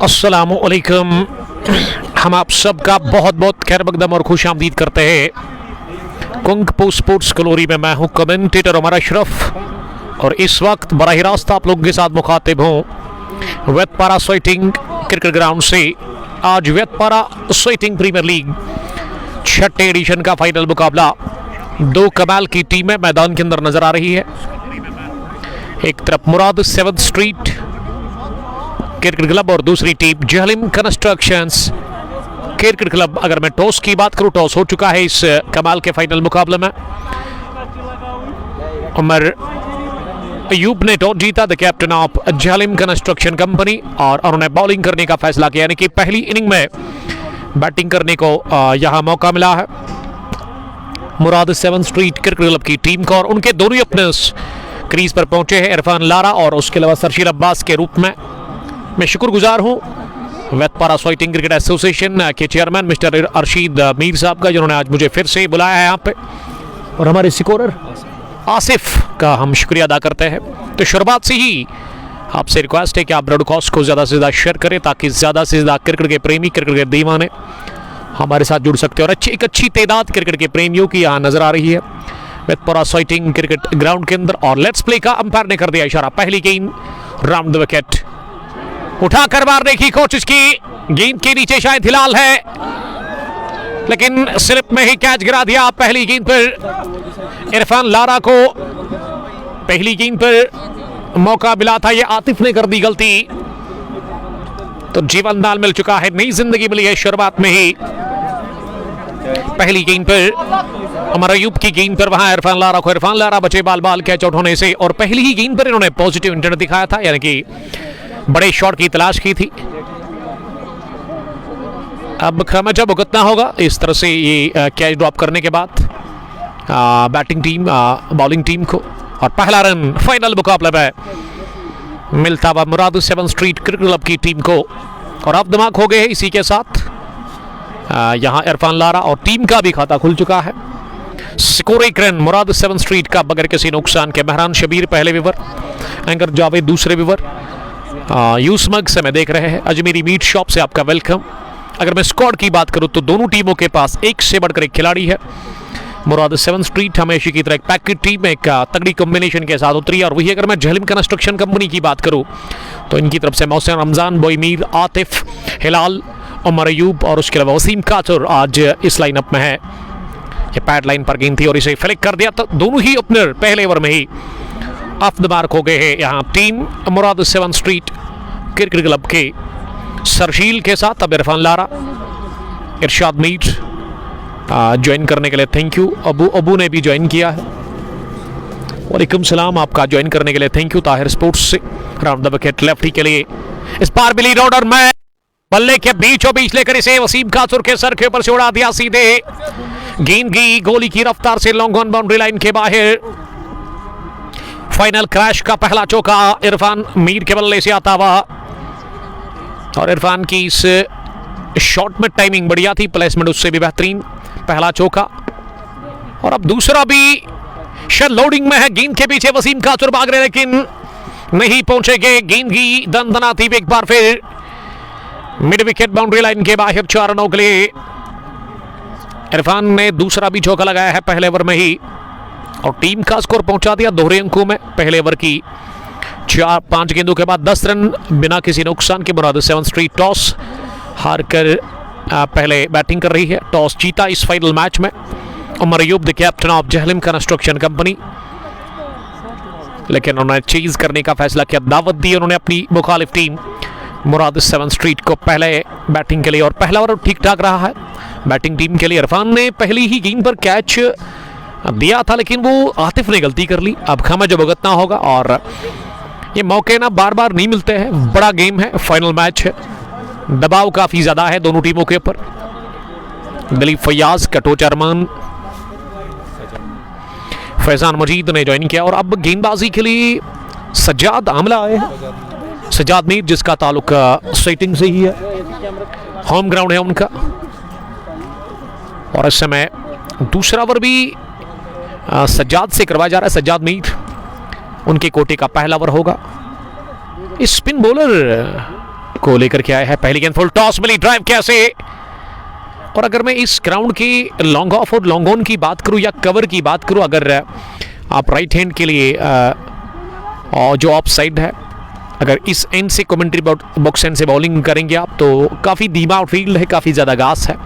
अस्सलामुअलैकुम। हम आप सबका बहुत बहुत खैर मकदम और खुश आमदीद करते हैं कुंग पो स्पोर्ट्स ग्लोरी में। मैं हूं कमेंटेटर उमर अशरफ और इस वक्त बराह रास्त आप लोगों के साथ मुखातिब हूं वेतपारा स्वेटिंग क्रिकेट ग्राउंड से। आज वेतपारा स्वेटिंग प्रीमियर लीग छठे एडिशन का फाइनल मुकाबला। दो कमाल की टीमें मैदान के अंदर नजर आ रही है। एक तरफ मुराद 7th स्ट्रीट क्रिकेट क्लब और दूसरी team Jhelum constructions cricket club. अगर मैं टॉस की बात करूं, टॉस हो चुका है इस कमाल के फाइनल मुकाबले में। उमर अयूब ने टॉस जीता, the captain of Jhelum construction company, और उन्होंने बॉलिंग करने का फैसला किया, यानी कि पहली इनिंग में बैटिंग करने को यहां मौका मिला है मुराद 7th स्ट्रीट क्रिकेट क्लब की टीम को। और उनके दोनों ओपनर्स क्रीज पर पहुंचे हैं, इरफान लारा और उसके अलावा सरशील अब्बास के रूप में। मैं शुक्रगुजार हूं वेतपारा स्वेटिंग क्रिकेट एसोसिएशन के चेयरमैन मिस्टर अरशीद मीर साहब का, जिन्होंने आज मुझे फिर से बुलाया है यहाँ पे, और हमारे स्कोरर आसिफ का हम शुक्रिया अदा करते हैं। तो शुरुआत से ही आपसे रिक्वेस्ट है कि आप ब्रॉडकास्ट को ज़्यादा से ज़्यादा शेयर करें ताकि ज़्यादा से ज़्यादा क्रिकेट के प्रेमी, क्रिकेट के दीवाने हमारे साथ जुड़ सकते हैं। और एक अच्छी तादाद क्रिकेट के प्रेमियों की यहाँ नजर आ रही है वेतपारा स्वेटिंग क्रिकेट ग्राउंड के अंदर। और लेट्स प्ले का अंपायर ने कर दिया इशारा। पहली गेंद राउंड द विकेट, उठाकर मारने की कोशिश की, गेंद के नीचे शायद हिलाल है लेकिन स्लिप में ही कैच गिरा दिया। पहली गेंद पर इरफान लारा को पहली गेंद पर मौका मिला था, ये आतिफ ने कर दी गलती, तो जीवन दाल मिल चुका है, नई जिंदगी मिली है शुरुआत में ही। पहली गेंद पर उमर अयूब की गेंद पर वहां इरफान लारा बचे बाल बाल कैच आउट होने से, और पहली ही गेंद पर इन्होंने पॉजिटिव इंटेंट दिखाया था, यानी कि बड़े शॉट की तलाश की थी। अब खर्चा भुगतना होगा इस तरह से ये कैच ड्रॉप करने के बाद बैटिंग टीम बॉलिंग टीम को। और पहला रन फाइनल मुकाबले में मिलता हुआ मुराद 7th स्ट्रीट क्रिकेट क्लब की टीम को। और अब दिमाग हो गए हैं इसी के साथ यहाँ इरफान लारा और टीम का भी खाता खुल चुका है। स्कोर 1 रन मुराद 7th स्ट्रीट का बगैर किसी नुकसान के। मेहरान शबीर पहले विवर, एंकर जावेद दूसरे विवर, यूसमग से मैं देख रहे हैं, अजमेरी मीट शॉप से आपका वेलकम। अगर मैं स्क्वाड की बात करूं तो दोनों टीमों के पास एक से बढ़कर एक खिलाड़ी है। मुराद 7th स्ट्रीट हमेशा की तरह एक पैकेट टीम, एक तगड़ी कॉम्बिनेशन के साथ उतरी। और वही अगर मैं जहलिम कंस्ट्रक्शन कंपनी की बात करूं तो इनकी तरफ से मोहसिन रमजान, बोईमीर, आतिफ, हिलाल, उमर अयूब और उसके अलावा वसीम काचुर आज इस लाइनअप में है। ये पैड लाइन पर गेंद थी और इसे फ्लिक कर दिया, तो दोनों ही ओपनर पहले ओवर में ही ऑफ द मार्क हो गए हैं। यहाँ टीम मुराद 7th स्ट्रीट क्रिकेट क्लब के सरशील के साथ अब इरफान लारा, इरशाद मीर ज्वाइन करने के लिए थैंक यू। अबू ने भी ज्वाइन किया है, वालेकुम सलाम, आपका ज्वाइन करने के लिए थैंक यू। ताहिर स्पोर्ट्स से राउंड द विकेट लेफ्टी के लिए इस बार मिली रोड और मैं बल्ले के बीचों बीच लेकर इसे वसीम कासुर के सर के ऊपर से उड़ा दिया सीधे। गेंद की गोली की रफ्तार से लॉन्ग ऑन बाउंड्री लाइन के बाहर। फाइनल क्रैश का पहला चौका इरफान मीर के बल्ले से आता हुआ, और इरफान की इस शॉट में टाइमिंग बढ़िया थी, प्लेसमेंट उससे भी बेहतरीन। पहला चौका और अब दूसरा भी शायद लोडिंग में है। गेंद के पीछे वसीम कासुर भाग रहे लेकिन नहीं पहुंचेंगे। गेंद की दंदनाती एक बार फिर मिड विकेट बाउंड्री लाइन के बाहर 4 रनों के लिए इरफान ने दूसरा भी चौका लगाया है पहले ओवर में ही, और टीम का स्कोर पहुंचा दिया दोहरे अंकों में। पहले ओवर की 4-5 गेंदों के बाद 10 रन बिना किसी नुकसान के। मुराद 7th स्ट्रीट टॉस हार कर पहले बैटिंग कर रही है। टॉस जीता इस फाइनल मैच में Umar Ayub, the captain of Jhelum construction company, लेकिन उन्होंने चीज करने का फैसला किया, दावत दी उन्होंने अपनी मुखालिफ टीम मुराद 7th स्ट्रीट को पहले बैटिंग के लिए। और पहला ओवर ठीक ठाक रहा है बैटिंग टीम के लिए। इरफान ने पहली ही गेंद पर कैच दिया था लेकिन वो आतिफ ने गलती कर ली। अब खमा जो भुगतना होगा, और ये मौके ना बार बार नहीं मिलते हैं, बड़ा गेम है, फाइनल मैच है, दबाव काफी ज्यादा है दोनों टीमों के ऊपर। दिलीप फैयाज, कटोच अरमान, फैजान मजीद ने ज्वाइन किया और अब गेंदबाजी के लिए सज्जाद आमला आए हैं। सज्जाद मीर जिसका ताल्लुक सेटिंग से ही है, होम ग्राउंड है उनका। और इस समय दूसरा ओवर भी सज्जाद से करवाया जा रहा है। सज्जाद मीर उनके कोटे का पहला ओवर होगा। इस स्पिन बॉलर को लेकर के आए हैं। पहली गेंद फुल टॉस मिली, ड्राइव कैसे। और अगर मैं इस ग्राउंड की लॉन्ग ऑफ और लॉन्ग ऑन की बात करूं या कवर की बात करूं, अगर आप राइट हैंड के लिए और जो ऑफ साइड है, अगर इस एंड से कमेंट्री बॉक्स एंड से बॉलिंग करेंगे आप तो काफ़ी धीमा फील्ड है, काफ़ी ज़्यादा घास है।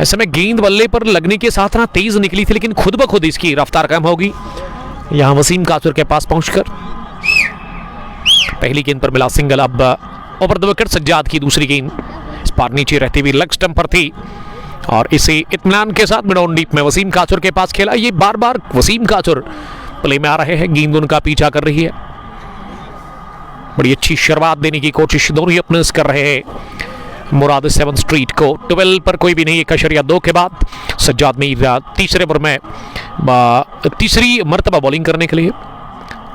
ऐसे में गेंद बल्ले पर लगने के साथ ना तेज़ निकली थी, लेकिन खुद ब खुद इसकी रफ्तार कम होगी। यहाँ वसीम कासुर के पास पहुंचकर पहली गेंद पर मिला सिंगल। अब ओवर द विकेट सज्जाद की दूसरी गेंद इस पार नीचे रहती हुई लेग स्टंप पर थी और इसे इत्मीनान के साथ मिड ऑन डीप में वसीम कासुर के पास खेला। ये बार बार वसीम कासुर प्ले में आ रहे हैं, गेंद उनका पीछा कर रही है। बड़ी अच्छी शुरुआत देने की कोशिश दोनों ही अपने कर रहे हैं। मुराद 7 स्ट्रीट को 12 पर कोई भी नहीं, 1.2 के बाद सज्जाद मीर तीसरे ओवर में तीसरी मर्तबा बॉलिंग करने के लिए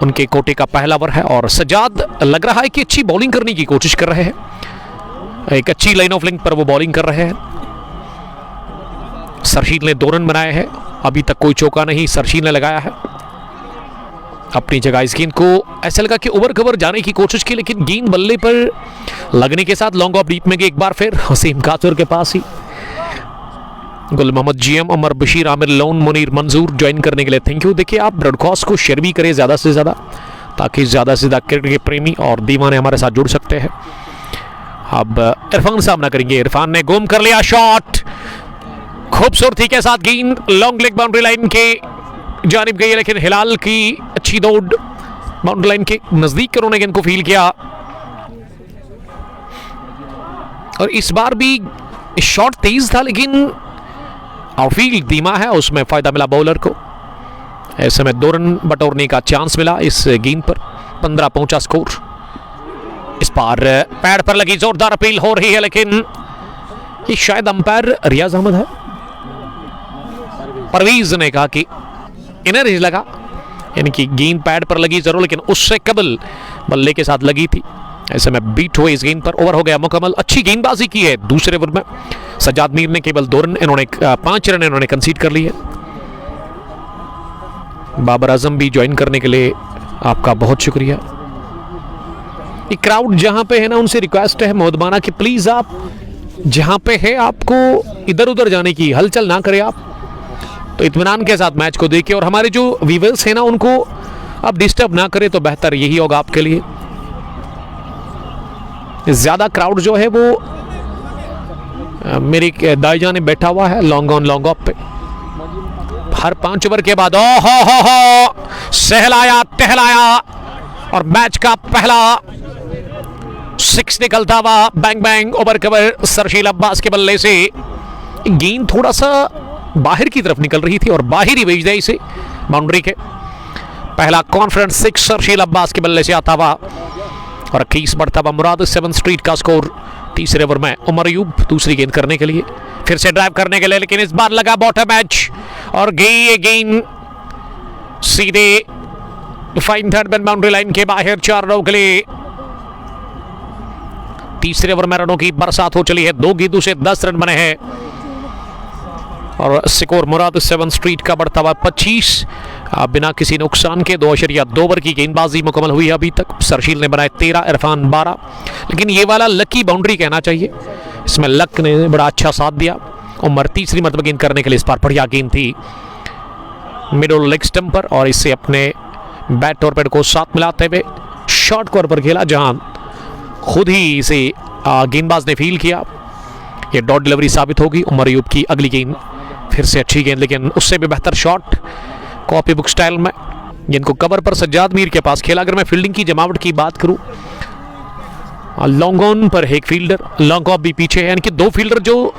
उनके कोटे का पहला ओवर है। और सज्जाद लग रहा है कि अच्छी बॉलिंग करने की कोशिश कर रहे हैं, एक अच्छी लाइन ऑफ लिंक पर वो बॉलिंग कर रहे हैं। सरशील ने 2 रन बनाए हैं, अभी तक कोई चौका नहीं सरशील ने लगाया है अपनी जगह। इस गेंद को ऐसा लगा कि ओवर कवर जाने की कोशिश की, लेकिन गेंद बल्ले पर लगने के साथ लॉन्ग ऑफ डीप में गई। एक बार फिर वसीम कासुर के पास ही गुल मोहम्मद जीएम, उमर बशीर, आमिर लोन, मुनीर मंजूर ज्वाइन करने के लिए थैंक यू। देखिए आप ब्रॉडकास्ट को शेयर भी करें ज़्यादा से ज़्यादा, ताकि ज़्यादा से ज़्यादा क्रिकेट के प्रेमी और दीवाने हमारे साथ जुड़ सकते हैं। अब इरफान सामना करेंगे। इरफान ने गुम कर लिया शॉट, खूबसूरती के साथ गेंद लॉन्ग लेग बाउंड्री लाइन के जानिब गई, लेकिन हिलाल की अच्छी दौड़ बाउंड्री लाइन के नजदीक उन्होंने गेंद को फील किया। और इस बार भी शॉट तेज था, लेकिन आउटफील्ड धीमा है, उसमें फायदा मिला बॉलर को। ऐसे में 2 रन बटोरने का चांस मिला इस गेंद पर। 15 पहुंचा स्कोर। इस पार पैड पर लगी जोरदार अपील हो रही है, लेकिन ये शायद अंपायर रियाज अहमद है। परवीज ने कहा कि इनर हिज लगा, यानी कि गेंद पैड पर लगी जरूर, लेकिन उससे कबल बल्ले के साथ लगी थी। ऐसे में बीट हुए इस गेंद पर। ओवर हो गया मुकम्मल। अच्छी गेंदबाजी की है दूसरे ओवर में सज्जाद मीर ने, केवल 2 रन इन्होंने 5 रन इन्होंने कंसीड कर लिए। बाबर आजम भी ज्वाइन करने के लिए आपका बहुत शुक्रिया। ये क्राउड जहां पे है ना, उनसे रिक्वेस्ट है मोहतबाना कि प्लीज आप जहां पे है आपको इधर उधर जाने की हलचल ना करें, आप तो इत्मीनान के साथ मैच को देखिए। और हमारे जो व्यूअर्स हैं ना, उनको आप डिस्टर्ब ना करें तो बेहतर यही होगा आपके लिए। ज्यादा क्राउड जो है वो मेरी दाई जाने बैठा हुआ है लॉन्ग ऑन लॉन्ग ऑफ पे। हर 5 ओवर के बाद हो सहलाया टहलाया और मैच का पहला 6 निकलता हुआ bang bang over cover Sarsheel Abbas के बल्ले से। गेंद थोड़ा सा बाहर की तरफ निकल रही थी और बाहर ही भेज दिया इसे बाउंड्री के। पहला कॉन्फिडेंस 6 सरशील अब्बास के बल्ले से आता हुआ और 21 बढ़ता हुआ मुराद 7 स्ट्रीट का स्कोर। तीसरे ओवर में उमर अयूब दूसरी गेंद करने के लिए, फिर से ड्राइव करने के लिए, लेकिन इस बार लगा बॉटम एज और गई ये गेंद सीधे fine third man boundary line के बाहर 4 रनों के लिए। तीसरे ओवर में रनों की बरसात हो चली है। 2 गेंदों से 10 रन बने हैं और स्कोर मुराद 7 स्ट्रीट का बढ़ता हुआ 25 बिना किसी नुकसान के। 2.2 ओवर की गेंदबाजी मुकम्मल हुई है अभी तक। सरशील ने बनाए 13, इरफान 12, लेकिन ये वाला लकी बाउंड्री कहना चाहिए, इसमें लक ने बड़ा अच्छा साथ दिया। उमर तीसरी मरतबा गेंद करने के लिए इस बार बढ़िया गेंद थी मिडल लेग स्टंप पर और इससे अपने बैट और पैड को साथ मिलाते हुए शॉर्ट कॉर्नर पर खेला, जहां खुद ही इसे गेंदबाज ने फील किया। ये डॉट डिलीवरी साबित होगी। उमर अयूब की अगली गेंद फिर से अच्छी गेंद, लेकिन उससे भी बेहतर शॉट कॉपी बुक स्टाइल में। जिनको कवर पर सज्जाद मीर के पास खेला। अगर मैं फील्डिंग की जमावट की बात करूं, लॉन्ग ऑन पर एक फील्डर, लॉन्ग ऑफ भी पीछे है, यानी कि 2 फील्डर जो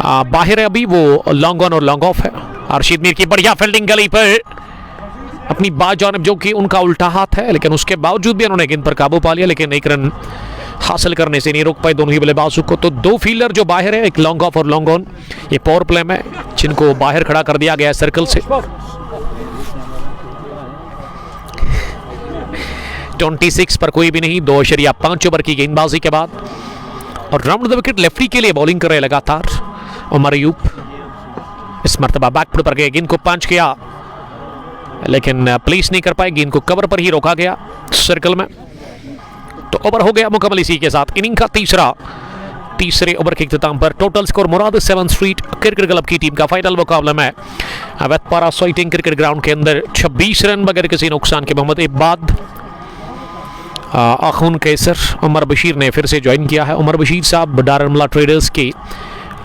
बाहर है अभी, वो लॉन्ग ऑन और लॉन्ग ऑफ है। अर्शिद मीर की बढ़िया फील्डिंग गली पर अपनी बाजानिब, जो कि उनका उल्टा हाथ है, लेकिन उसके बावजूद भी उन्होंने गेंद पर काबू पा लिया, लेकिन एक रन हासिल करने से नहीं रोक पाए दोनों ही बल्लेबाजों को। तो दो फील्डर जो बाहर है, एक लॉन्ग ऑफ और लॉन्ग ऑन, ये पावर प्ले में जिनको बाहर खड़ा कर दिया गया है सर्कल से। 26 पर कोई भी नहीं, 2.5 ओवर की गेंदबाजी के बाद। और राउंड द विकेट लेफ्टी के लिए बॉलिंग कर रहे लगातार उमर अयूब। इस मर्तबा बैकफुट पर गए, गेंद को पंच किया लेकिन प्लेस नहीं कर पाए, गेंद को कवर पर ही रोका गया सर्कल में। तो ओवर हो गया मुकम्मल इसी के साथ। इनिंग का तीसरे ओवर के इख्तिताम पर total score Murad 7 street cricket club की टीम का फाइनल मुकाबला में वेतपारा सोइटिंग क्रिकेट ग्राउंड के अंदर 26 रन बगैर किसी नुकसान के मोहम्मद इबाद अखून कैसर उमर बशीर ने फिर से ज्वाइन किया है। उमर बशीर साहब डारनमला ट्रेडर्स के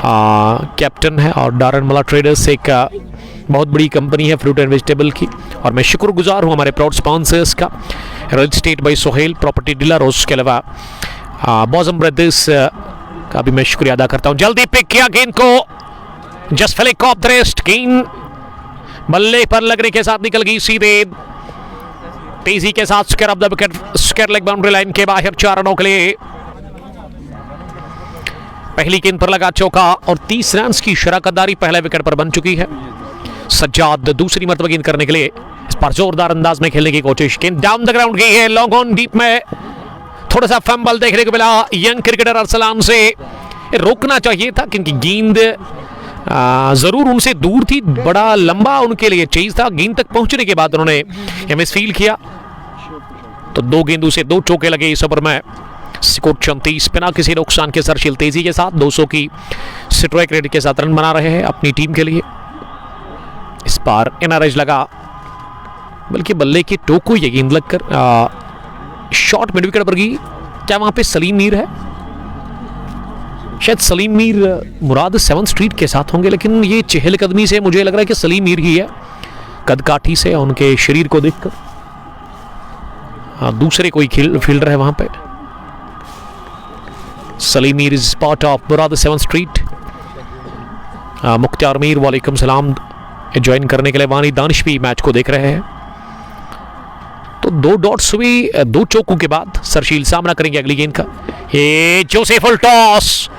कैप्टन है और डारनमला ट्रेडर्स एक बहुत बड़ी कंपनी है फ्रूट एंड वेजिटेबल की। और मैं शुक्रगुजार हूँ हमारे प्राउड स्पॉन्सर्स का, real estate by Sohail property dealer, उसके अलावा बॉजम ब्रदर्स का भी मैं शुक्रिया अदा करता हूँ। जल्दी पिक किया गेंद को, just flick of the wrist, गेंद बल्ले पर लगने के साथ निकल गई सीधे तेजी के साथ square off the wicket, square leg boundary line के बाहर 4 रनों के लिए। पहली गेंद पर लगा चौका और 30 रन की शराकतदारी पहले विकेट पर बन चुकी है। सज्जाद दूसरी मरतबा गेंद करने के लिए इस पर जोरदार अंदाज में खेलने की कोशिश, गेंद डाउन द ग्राउंड गई है, लॉन्ग ऑन डीप में थोड़ा सा फंबल देखने को मिला यंग क्रिकेटर अरसलान से। रोकना चाहिए था क्योंकि गेंद जरूर उनसे दूर थी, बड़ा लंबा उनके लिए चेज था। गेंद तक पहुंचने के बाद उन्होंने मिस फील्ड किया। तो 2 गेंदों से 2 चौके लगे इस ओवर में। स्कोर 34 बिना किसी नुकसान के सरशील तेजी के साथ 200 की स्ट्राइक रेट के साथ रन बना रहे हैं अपनी टीम के लिए। इस बार एनआरएच लगा, बल्कि बल्ले के टो को ये गेंद लगकर शॉर्ट मिड विकेट पर गई। क्या वहां पे सलीम मीर है? शायद सलीम मीर मुराद 7 स्ट्रीट के साथ होंगे, लेकिन ये चहलकदमी से मुझे लग रहा है कि सलीम मीर ही है, कदकाठी से उनके शरीर को देखकर। दूसरे कोई फील्डर है वहां पे। Salim Mir is part of Murad 7 street. Mukhtar Mir वालेकुम सलाम ज्वाइन करने के लिए। वानी दानिश भी मैच को देख रहे हैं। तो 2 डॉट्स हुई 2 चौकों के बाद सरशील सामना करेंगे अगली गेंद का। ये जोसेफुल टॉस,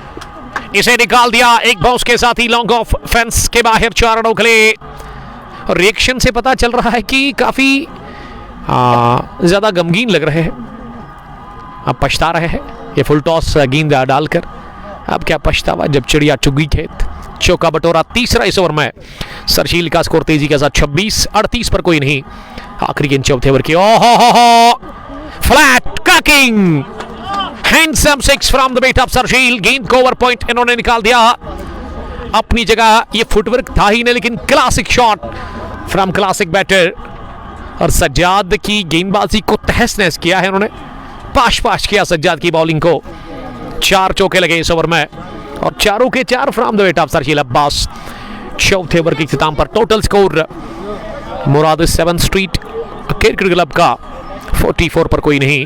इसे निकाल दिया एक बाउंस के साथ ही लॉन्ग ऑफ फेंस के बाहर 4 रनों के लिए। और रिएक्शन से पता चल रहा है कि काफी ज्यादा गमगीन लग रहे हैं, अब पछता रहे हैं ये फुल टॉस गेंद डालकर। अब क्या पछतावा जब चिड़िया चुगी खेत। चौका बटोरा तीसरा इस ओवर में। सरशील का स्कोर तेजी के साथ 26-38 पर कोई नहीं। आखिरी गेंद चौथे ओवर की। ओहो flat cracking handsome 6 from the bat of Sarsheel. गेंद को ओवर पॉइंट इन्होंने निकाल दिया। अपनी जगह ये फुटवर्क था ही नहीं, लेकिन classic shot from classic batter. और सज्जाद की गेंदबाजी को तहस नहस किया है उन्होंने, पाश किया सज्जाद की बॉलिंग को। 4 चौके लगे इस ओवर में और चारों के 4 from the bat of Sarsheel Abbas. चौथे ओवर के इख्तिताम पर total score Murad 7 street cricket club का 44 पर कोई नहीं।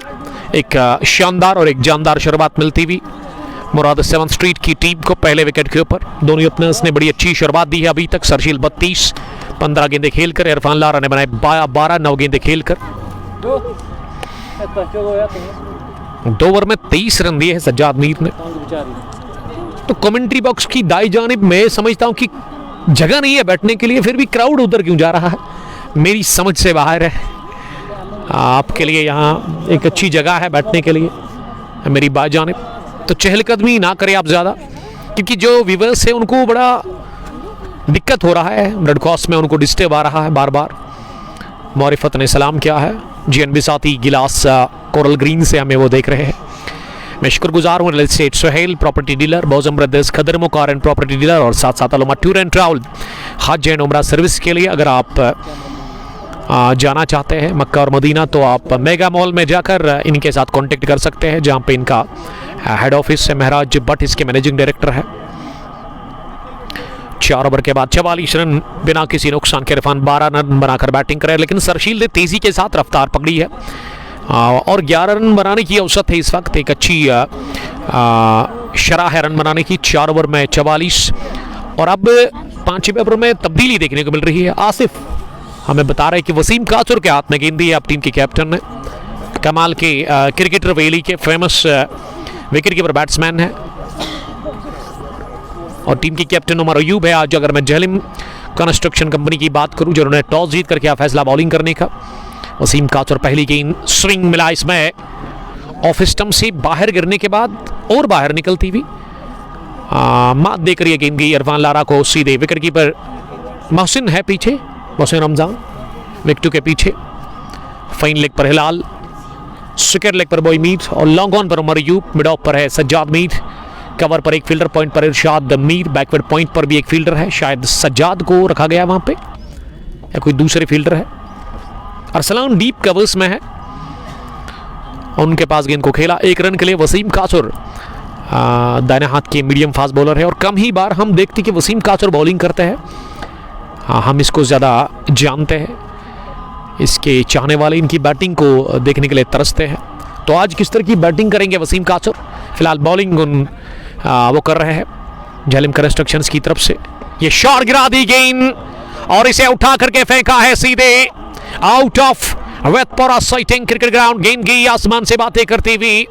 एक शानदार और एक जानदार शुरुआत मिलती हुई मुराद 7 स्ट्रीट की टीम को पहले विकेट के ऊपर। दोनों ओपनर्स ने बड़ी अच्छी शुरुआत दी है अभी तक। सरशील 32 15 गेंदें खेलकर, इरफान लारा ने बनाए 12 9 गेंदें खेलकर। 2 ओवर में 23 रन दिए हैं सज्जाद मीर ने। तो कमेंट्री बॉक्स की दाई जानिब मैं समझता हूं कि जगह नहीं है बैठने के लिए, फिर भी क्राउड उधर क्यों जा रहा है, मेरी समझ से बाहर है। आपके लिए यहाँ एक अच्छी जगह है बैठने के लिए मेरी बात जानिब। तो चहलकदमी ना करें आप ज़्यादा, क्योंकि जो व्यूवर्स है उनको बड़ा दिक्कत हो रहा है, ब्रॉडकास्ट में उनको डिस्टर्ब आ रहा है बार बार। मारिफत ने सलाम किया है। GNB साथी गिलास कोरल ग्रीन से हमें वो देख रहे हैं। मैं शुक्रगुजार हूँ real estate Sohail property dealer, Bozam brothers Khadar car and property dealer और साथ साथ अलोमा टूर एंड ट्रैवल हज एंड उमरा सर्विस के लिए। अगर आप जाना चाहते हैं मक्का और मदीना तो आप मेगा मॉल में जाकर इनके साथ कांटेक्ट कर सकते हैं, जहां पे इनका हेड ऑफिस है। महराज भट्ट इसके मैनेजिंग डायरेक्टर है। 4 ओवर के बाद 44 रन बिना किसी नुकसान के इरफान 12 रन बनाकर बैटिंग करे, लेकिन सरशील ने तेजी के साथ रफ्तार पकड़ी है और 11 रन बनाने की औसत है इस वक्त। एक अच्छी शरह है रन बनाने की। 4 ओवर में 44 और अब 5वें ओवर में तब्दीली देखने को मिल रही है। आसिफ हमें बता रहे हैं कि वसीम काचुर के हाथ में गेंद दी है अब टीम के कैप्टन ने। कमाल के क्रिकेटर वेली के फेमस विकेट कीपर बैट्समैन है और टीम के कैप्टन उमर अयूब है। आज अगर मैं झेलिम कंस्ट्रक्शन कंपनी की बात करूं जिन्होंने टॉस जीत कर किया फैसला बॉलिंग करने का। वसीम काचुर पहली गेंद स्विंग मिला इसमें ऑफ स्टंप से बाहर गिरने के बाद और बाहर निकलती हुई मात देकर यह गेंद गई इरफान लारा को सीधे। विकेट कीपर मोहसिन है पीछे, मोहसिन रमजान विकेट के पीछे। फाइन लेग पर हिलाल, स्क्वायर लेग पर बॉय मीर और लॉन्ग ऑन पर उमर अयूब। मिड ऑफ पर है सज्जाद मीर, कवर पर एक फील्डर, पॉइंट पर इरशाद मीर, बैकवर्ड पॉइंट पर भी एक फील्डर है, शायद सज्जाद को रखा गया वहां पे या कोई दूसरे फील्डर है। अरसलान डीप कवर्स में है, उनके पास गेंद को खेला। 1 रन के लिए वसीम काचुर दाहिने हाथ के मीडियम फास्ट बॉलर है और कम ही बार हम देखते कि वसीम काचुर बॉलिंग करते हैं। हम इसको ज़्यादा जानते हैं, इसके चाहने वाले इनकी बैटिंग को देखने के लिए तरसते हैं। तो आज किस तरह की बैटिंग करेंगे वसीम काचुर? फिलहाल बॉलिंग वो कर रहे हैं झेलिम कंस्ट्रक्शंस की तरफ से। ये शॉट गिरा दी गेंद और इसे उठा करके फेंका है सीधे out of Wetpora sighting cricket ground. गेंद गई आसमान से बातें करती हुई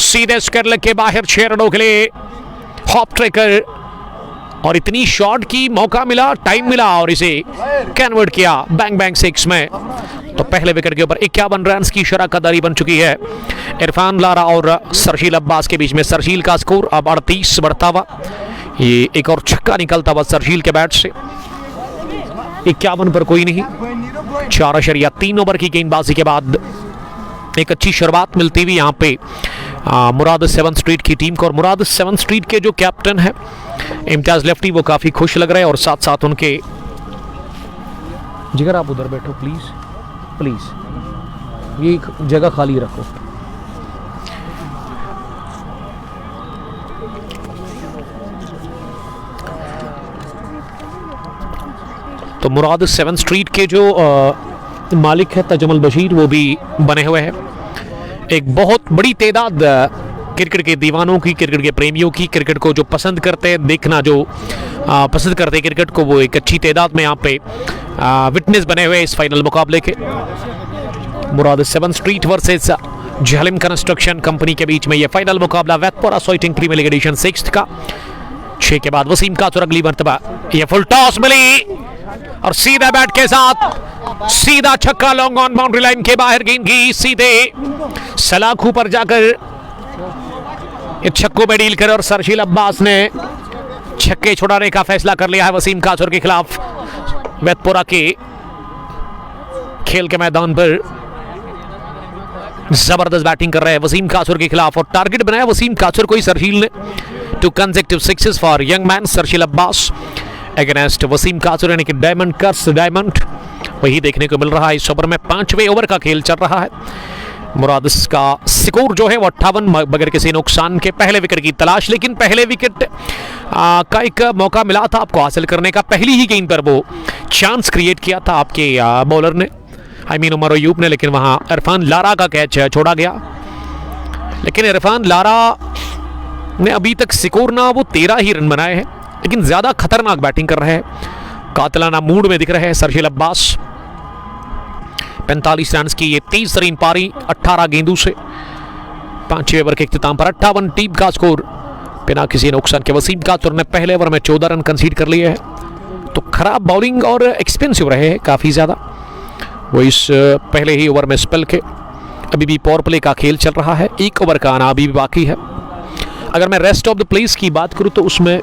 सीधे स्क्वायर लेग के बाहर 6 रनों के लिए हॉप ट्रेकर और इतनी शॉट की मौका मिला, टाइम मिला और इसे कन्वर्ट किया बैंग बैंग 6 में। तो पहले विकेट के ऊपर 51 रन की शराकतदारी बन चुकी है इरफान लारा और सरशील अब्बास के बीच में। सरशील का स्कोर अब 38 बढ़ता हुआ, ये एक और छक्का निकलता हुआ सरशील के बैट से। 51 पर कोई नहीं, 4.3 ओवर की गेंदबाजी के बाद एक अच्छी शुरुआत मिलती हुई यहाँ पे मुराद 7 स्ट्रीट की टीम को। और मुराद 7 स्ट्रीट के जो कैप्टन है इम्तियाज लेफ्टी, वो काफ़ी खुश लग रहे हैं और साथ साथ उनके जिगर आप उधर बैठो प्लीज़ प्लीज़, ये जगह खाली रखो। तो मुराद 7 स्ट्रीट के जो मालिक है तजमल बशीर, वो भी बने हुए हैं। एक बहुत बड़ी तादाद क्रिकेट के दीवानों की, क्रिकेट के प्रेमियों की, क्रिकेट को जो पसंद करते हैं देखना, जो पसंद करते हैं क्रिकेट को, वो एक अच्छी तादाद में यहाँ पे विटनेस बने हुए इस फाइनल मुकाबले के। मुराद 7 स्ट्रीट वर्सेस झेलिम कंस्ट्रक्शन कंपनी के बीच में ये फाइनल मुकाबला वेतपोरा साइटिंग प्रीमियर लीग एडिशन 6 का। 6 के बाद वसीम काचुर अगली मर्तबा। ये फुल टॉस मिली और सीधा बैट के साथ सीधा छक्का, लॉन्ग ऑन बाउंड्री लाइन के बाहर गेंद गई सीधे सलाखू पर जाकर इस छक्कों में डील कर और सरशील अब्बास ने छक्के छुड़ाने का फैसला कर लिया है वसीम काचुर के खिलाफ। वेतपोरा के खेल के मैदान पर जबरदस्त बैटिंग कर रहे हैं वसीम काचुर के खिलाफ और टारगेट बनाया वसीम काचुर को ही सरशील ने। 2 consecutive sixes for young man Sarsheel Abbas against Waseem Kachur, यानी कि डायमंड कर्स डायमंड वही देखने को मिल रहा है। इस ओवर में 5वें ओवर का खेल चल रहा है। मुराद का स्कोर जो है वो 58 बगैर किसी नुकसान के। पहले विकेट की तलाश, लेकिन पहले विकेट का एक मौका मिला था आपको हासिल करने का। पहली ही गेंद पर वो चांस क्रिएट किया था आपके बॉलर ने, उमर अयूब ने, लेकिन वहां इरफान लारा का कैच छोड़ा गया। लेकिन इरफान लारा ने अभी तक स्कोर ना वो 13 ही रन बनाए हैं, लेकिन ज्यादा खतरनाक बैटिंग कर रहे हैं, कातलाना मूड में दिख रहे हैं सरशील अब्बास। 45 रन की ये 30 रन पारी 18 गेंदों से। 5वें ओवर के इख्तिताम पर 58 टीम का स्कोर बिना किसी नुकसान के। वसीम काचुर ने पहले ओवर में 14 रन कंसीड कर लिए हैं। तो खराब बॉलिंग और एक्सपेंसिव रहे हैं काफ़ी ज़्यादा वो इस पहले ही ओवर में स्पेल के। अभी भी पावर प्ले का खेल चल रहा है, 1 ओवर का आना अभी भी बाकी है। अगर मैं रेस्ट ऑफ द प्लेस की बात करूँ तो उसमें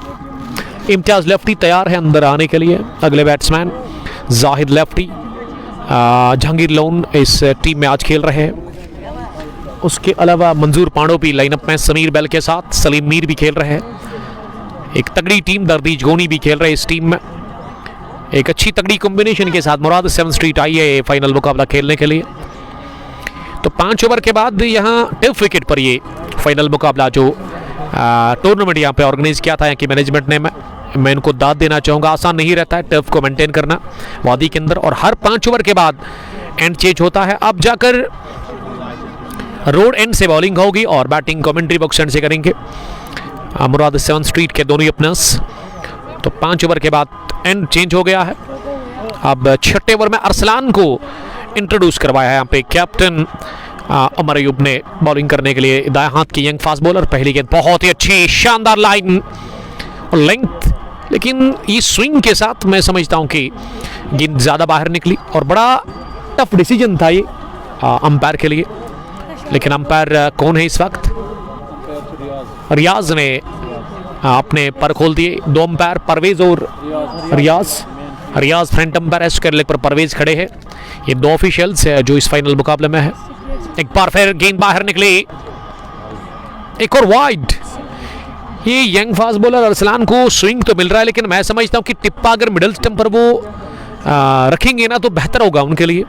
इम्तियाज लेफ्टी तैयार है अंदर आने के लिए। अगले batsman Zahid lefty, Jahangir loan इस टीम में आज खेल रहे हैं। उसके अलावा मंजूर पांडो भी लाइनअप में समीर बेल के साथ, सलीम मीर भी खेल रहे हैं। एक तगड़ी टीम, दरदीज गोनी भी खेल रहे हैं इस टीम में। एक अच्छी तगड़ी कॉम्बिनेशन के साथ मुराद 7 स्ट्रीट आई है फाइनल मुकाबला खेलने के लिए। तो 5 ओवर के बाद यहाँ टफ विकेट पर ये फाइनल मुकाबला जो टूर्नामेंट यहाँ पे ऑर्गेनाइज किया था यहाँ की मैनेजमेंट ने, मैं इनको दाद देना चाहूँगा। आसान नहीं रहता है टर्फ को मेंटेन करना वादी के अंदर, और हर 5 ओवर के बाद एंड चेंज होता है। अब जाकर रोड एंड से बॉलिंग होगी और बैटिंग कमेंट्री बॉक्स एंड से करेंगे मुराद 7 स्ट्रीट के दोनों ओपनर्स। तो 5 ओवर के बाद एंड चेंज हो गया है। अब छठे ओवर में अरसलान को इंट्रोड्यूस करवाया है यहाँ पे कैप्टन उमर अयूब ने बॉलिंग करने के लिए। दाएं हाथ की यंग फास्ट बॉलर, पहली गेंद बहुत ही अच्छी शानदार लाइन और लेंथ, लेकिन ये स्विंग के साथ मैं समझता हूँ कि गेंद ज़्यादा बाहर निकली और बड़ा टफ डिसीजन था ये अंपायर के लिए। लेकिन अंपायर कौन है इस वक्त? रियाज ने अपने पर खोल दिए। दो अंपायर परवेज और रियाज फ्रंट अंपायर है, उसके लेग पर परवेज खड़े हैं। ये दो ऑफिशियल्स है जो इस फाइनल मुकाबले में है। एक बार फिर गेंद बाहर निकली, एक और वाइड। ये यंग फास्ट बॉलर अरसलान को स्विंग तो मिल रहा है, लेकिन मैं समझता हूं कि टिप्पा अगर मिडिल स्टंप पर वो रखेंगे ना तो बेहतर होगा उनके लिए।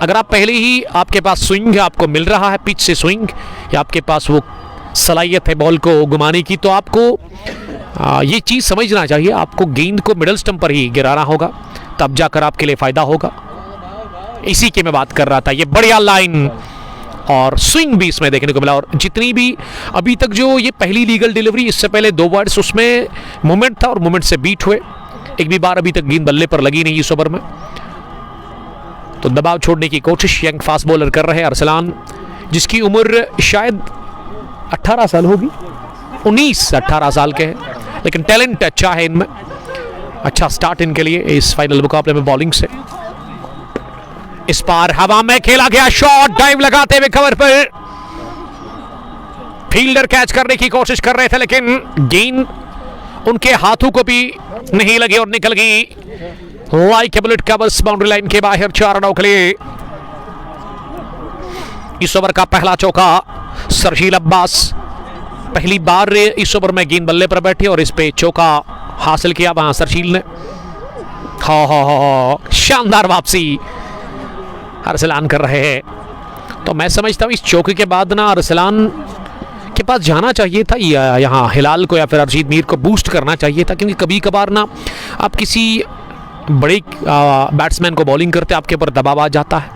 अगर आप पहले ही आपके पास स्विंग है, आपको मिल रहा है पिच से स्विंग, या आपके पास वो सलाहियत है बॉल को घुमाने की, तो आपको ये चीज़ समझना चाहिए, आपको गेंद को मिडिल स्टंप पर ही गिराना होगा, तब जाकर आपके लिए फ़ायदा होगा। इसी की मैं बात कर रहा था। ये बढ़िया लाइन और स्विंग भी इसमें देखने को मिला। और जितनी भी अभी तक जो ये पहली लीगल डिलीवरी, इससे पहले 2 वर्ड्स उसमें मोमेंट था और मोमेंट से बीट हुए। एक भी बार अभी तक गेंद बल्ले पर लगी नहीं इस ओवर में। तो दबाव छोड़ने की कोशिश यंग फास्ट बॉलर कर रहे हैं अरसलान, जिसकी उम्र शायद 18 साल होगी, 19-18 साल के हैं, लेकिन टैलेंट अच्छा है इनमें। अच्छा स्टार्ट इनके लिए इस फाइनल मुकाबले में बॉलिंग से। इस पार हवा में खेला गया शॉट, डाइव लगाते हुए कवर पर फील्डर कैच करने की कोशिश कर रहे थे, लेकिन गेंद उनके हाथों को भी नहीं लगी और निकल गई like a bullet covers boundary line के बाहर। 4 रनों के लिए इस ओवर का पहला चौका सरशील अब्बास, पहली बार इस ओवर में गेंद बल्ले पर बैठी और इस पे चौका हासिल किया वहां सरशील ने। शानदार वापसी अरसलान कर रहे हैं। तो मैं समझता हूं इस चौके के बाद ना अरसलान के पास जाना चाहिए था, यहाँ हिलाल को या फिर अर्शीद मीर को बूस्ट करना चाहिए था, क्योंकि कभी कभार ना आप किसी बड़े बैट्समैन को बॉलिंग करते आपके ऊपर दबाव आ जाता है,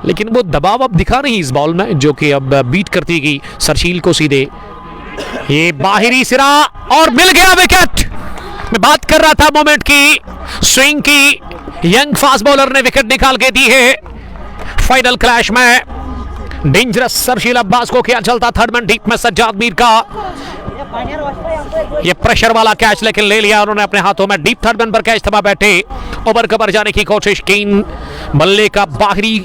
लेकिन वो दबाव अब दिखा नहीं इस बॉल में, जो कि अब बीट करती गई सरशील को सीधे। ये बाहरी सिरा और मिल गया विकेट। मैं बात कर रहा था मोमेंट की, स्विंग की, यंग फास्ट बॉलर ने विकेट निकाल के दी है। फाइनल क्लैश में डेंजरस सरशील अब्बास को क्या चलता, थर्ड मैन डीप में सज्जाद मीर का ये प्रेशर वाला कैच लेकिन ले लिया उन्होंने अपने हाथों में। डीप थर्ड मैन पर कैच थमा बैठे, ओवर कवर जाने की कोशिश, गेंद बल्ले का बाहरी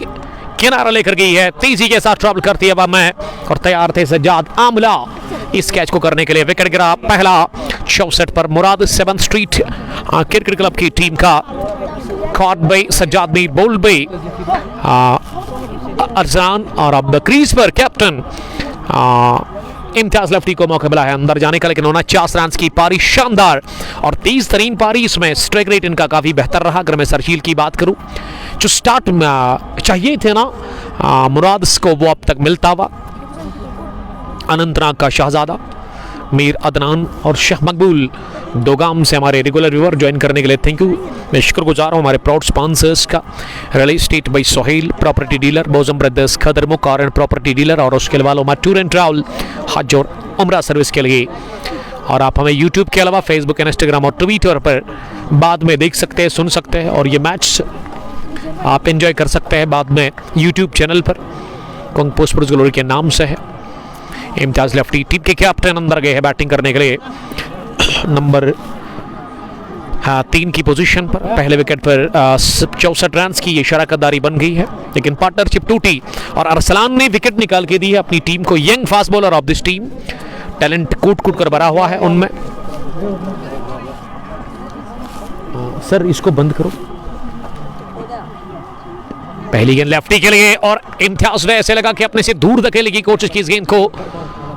किनारा लेकर गई है, तेजी के साथ ट्रैवल करती है में, और तैयार थे सज्जाद आमला इस कैच को करने के लिए। विकेट गिरा पहला 64 पर Murad 7th street cricket club की टीम का। Caught by Sajjad Mir, bowled by Arsalan, और अब क्रीज पर कैप्टन इम्तियाज लफ्टी को मौका मिला है अंदर जाने का, लेकिन 49 रन की पारी शानदार और तेज तरीन पारी। इसमें स्ट्राइक रेट इनका काफ़ी बेहतर रहा। अगर मैं सरशील की बात करूं, जो स्टार्ट चाहिए थे ना मुराद को, वो अब तक मिलता हुआ। अनंतनाग का शहजादा मीर अदनान और शेख मकबूल दोगाम से हमारे रेगुलर व्यूअर ज्वाइन करने के लिए थैंक यू। मैं शुक्रगुजार हूँ हमारे प्राउड स्पॉन्सर्स का, real estate by Sohail, property dealer Bozam brothers, Khadar मुकार एंड प्रॉपर्टी डीलर, और उसके अलावा टूर एंड ट्रैवल हज और उम्रा सर्विस के लिए। और आप हमें यूट्यूब के अलावा फेसबुक, इंस्टाग्राम और ट्विटर पर बाद में देख सकते हैं, सुन सकते हैं, और ये मैच आप एंजॉय कर सकते हैं बाद में यूट्यूब चैनल पर। कुंग पोस्टर्स ग्लोरी के नाम से है। इम्तियाज लफ्टी टीम के कैप्टन अंदर गए हैं बैटिंग करने के लिए नंबर 3 की पोजीशन पर। पहले विकेट पर 64 रन की ये शराकतदारी बन गई है, लेकिन पार्टनरशिप टूटी और अरसलान ने विकेट निकाल के दी है अपनी टीम को। Young fast bowler of this team, talent कूट कूट कर भरा हुआ है उनमें। सर इसको बंद करो। पहली गेंद लेफ्टी के लिए और इम्तियाज ने ऐसे लगा कि अपने से दूर धकेलने की कोशिश की इस गेंद को,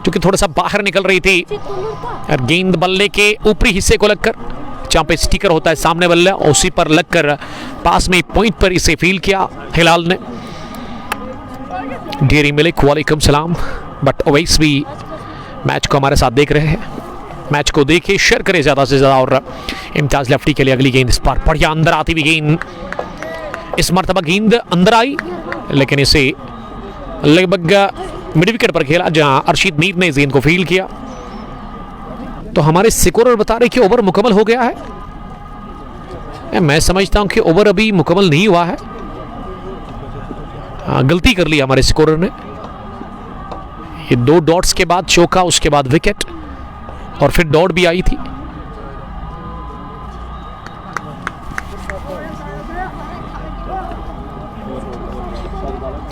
जो कि थोड़ा सा बाहर निकल रही थी, और गेंद बल्ले के ऊपरी हिस्से को लगकर, जहां पे स्टिकर होता है सामने बल्ला, उसी पर लगकर पास में पॉइंट पर इसे फील किया हिलाल ने। डेरी मलिक वालेकुम सलाम, बट ओवैस भी मैच को हमारे साथ देख रहे हैं। मैच को देखिए, शेयर करें ज़्यादा से ज़्यादा। और इम्तियाज लफ्टी के लिए अगली गेंद, इस पर बढ़िया अंदर आती हुई गेंद, इस मरतबा गेंद अंदर आई, लेकिन इसे लगभग मिड विकेट पर खेला, जहां अर्शीद मीर ने इस गेंद को फील किया। तो हमारे स्कोरर बता रहे कि ओवर मुकम्मल हो गया है। मैं समझता हूं कि ओवर अभी मुकम्मल नहीं हुआ है। गलती कर ली हमारे स्कोरर ने। ये 2 डॉट्स के बाद चौका, उसके बाद विकेट और फिर डॉट भी आई थी।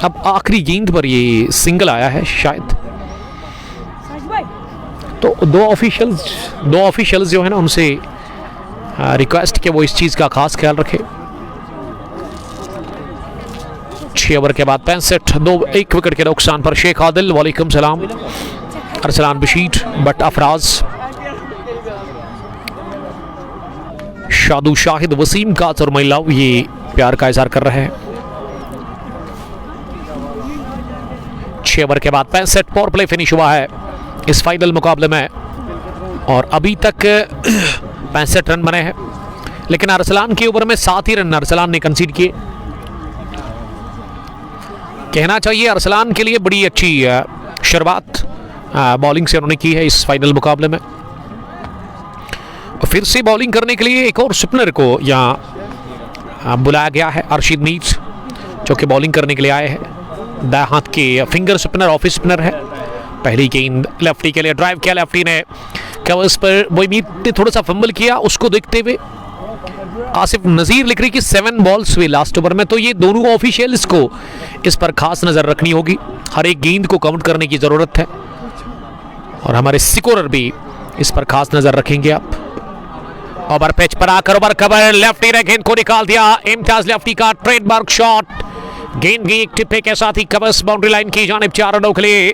अब आखिरी गेंद पर ये सिंगल आया है शायद। तो दो ऑफिशियल्स जो है ना, उनसे रिक्वेस्ट कि वो इस चीज़ का खास ख्याल रखे। 6 ओवर के बाद 65, 1 विकेट के नुकसान पर शेख आदिल, वालेकुम सलाम, अरसलान बशीर, बट अफराज, शादू शाहिद, वसीम काज और महिलाओं ये प्यार का इजहार कर रहे हैं। 6 ओवर के बाद 65 पावर प्ले फिनिश हुआ है इस फाइनल मुकाबले में और अभी तक 65 रन बने हैं, लेकिन अरसलान के ओवर में 7 ही रन अरसलान ने कंसीड किए। कहना चाहिए अरसलान के लिए बड़ी अच्छी शुरुआत बॉलिंग से उन्होंने की है इस फाइनल मुकाबले में। फिर से बॉलिंग करने के लिए एक और स्पिनर को यहाँ बुलाया गया है, अर्शीद मीर, जो कि बॉलिंग करने के लिए आए हैं। दाएं हाथ के फिंगर स्पिनर, ऑफ स्पिनर है। पहली गेंद लेफ्टी के लिए ड्राइव किया, लेफ्टी ने कवर्स पर मोइमीद ने थोड़ा सा फंबल किया। उसको देखते हुए आसिफ नजीर लिख रही कि 7 बॉल्स हुए लास्ट ओवर में, तो ये दोनों ऑफिशियल्स को इस पर खास नजर रखनी होगी। हर एक गेंद को काउंट करने की जरूरत है और हमारे स्कोरर भी इस पर खास नजर रखेंगे। आप ओवर पिच पर आकर ओवर कवर, लेफ्टी ने गेंद को निकाल दिया। इम्तियाज लेफ्टी का ट्रेडमार्क शॉट, गेंद की एक टिप्पे के साथ ही कवर्स बाउंड्री लाइन की जानिब 4 रनों के लिए।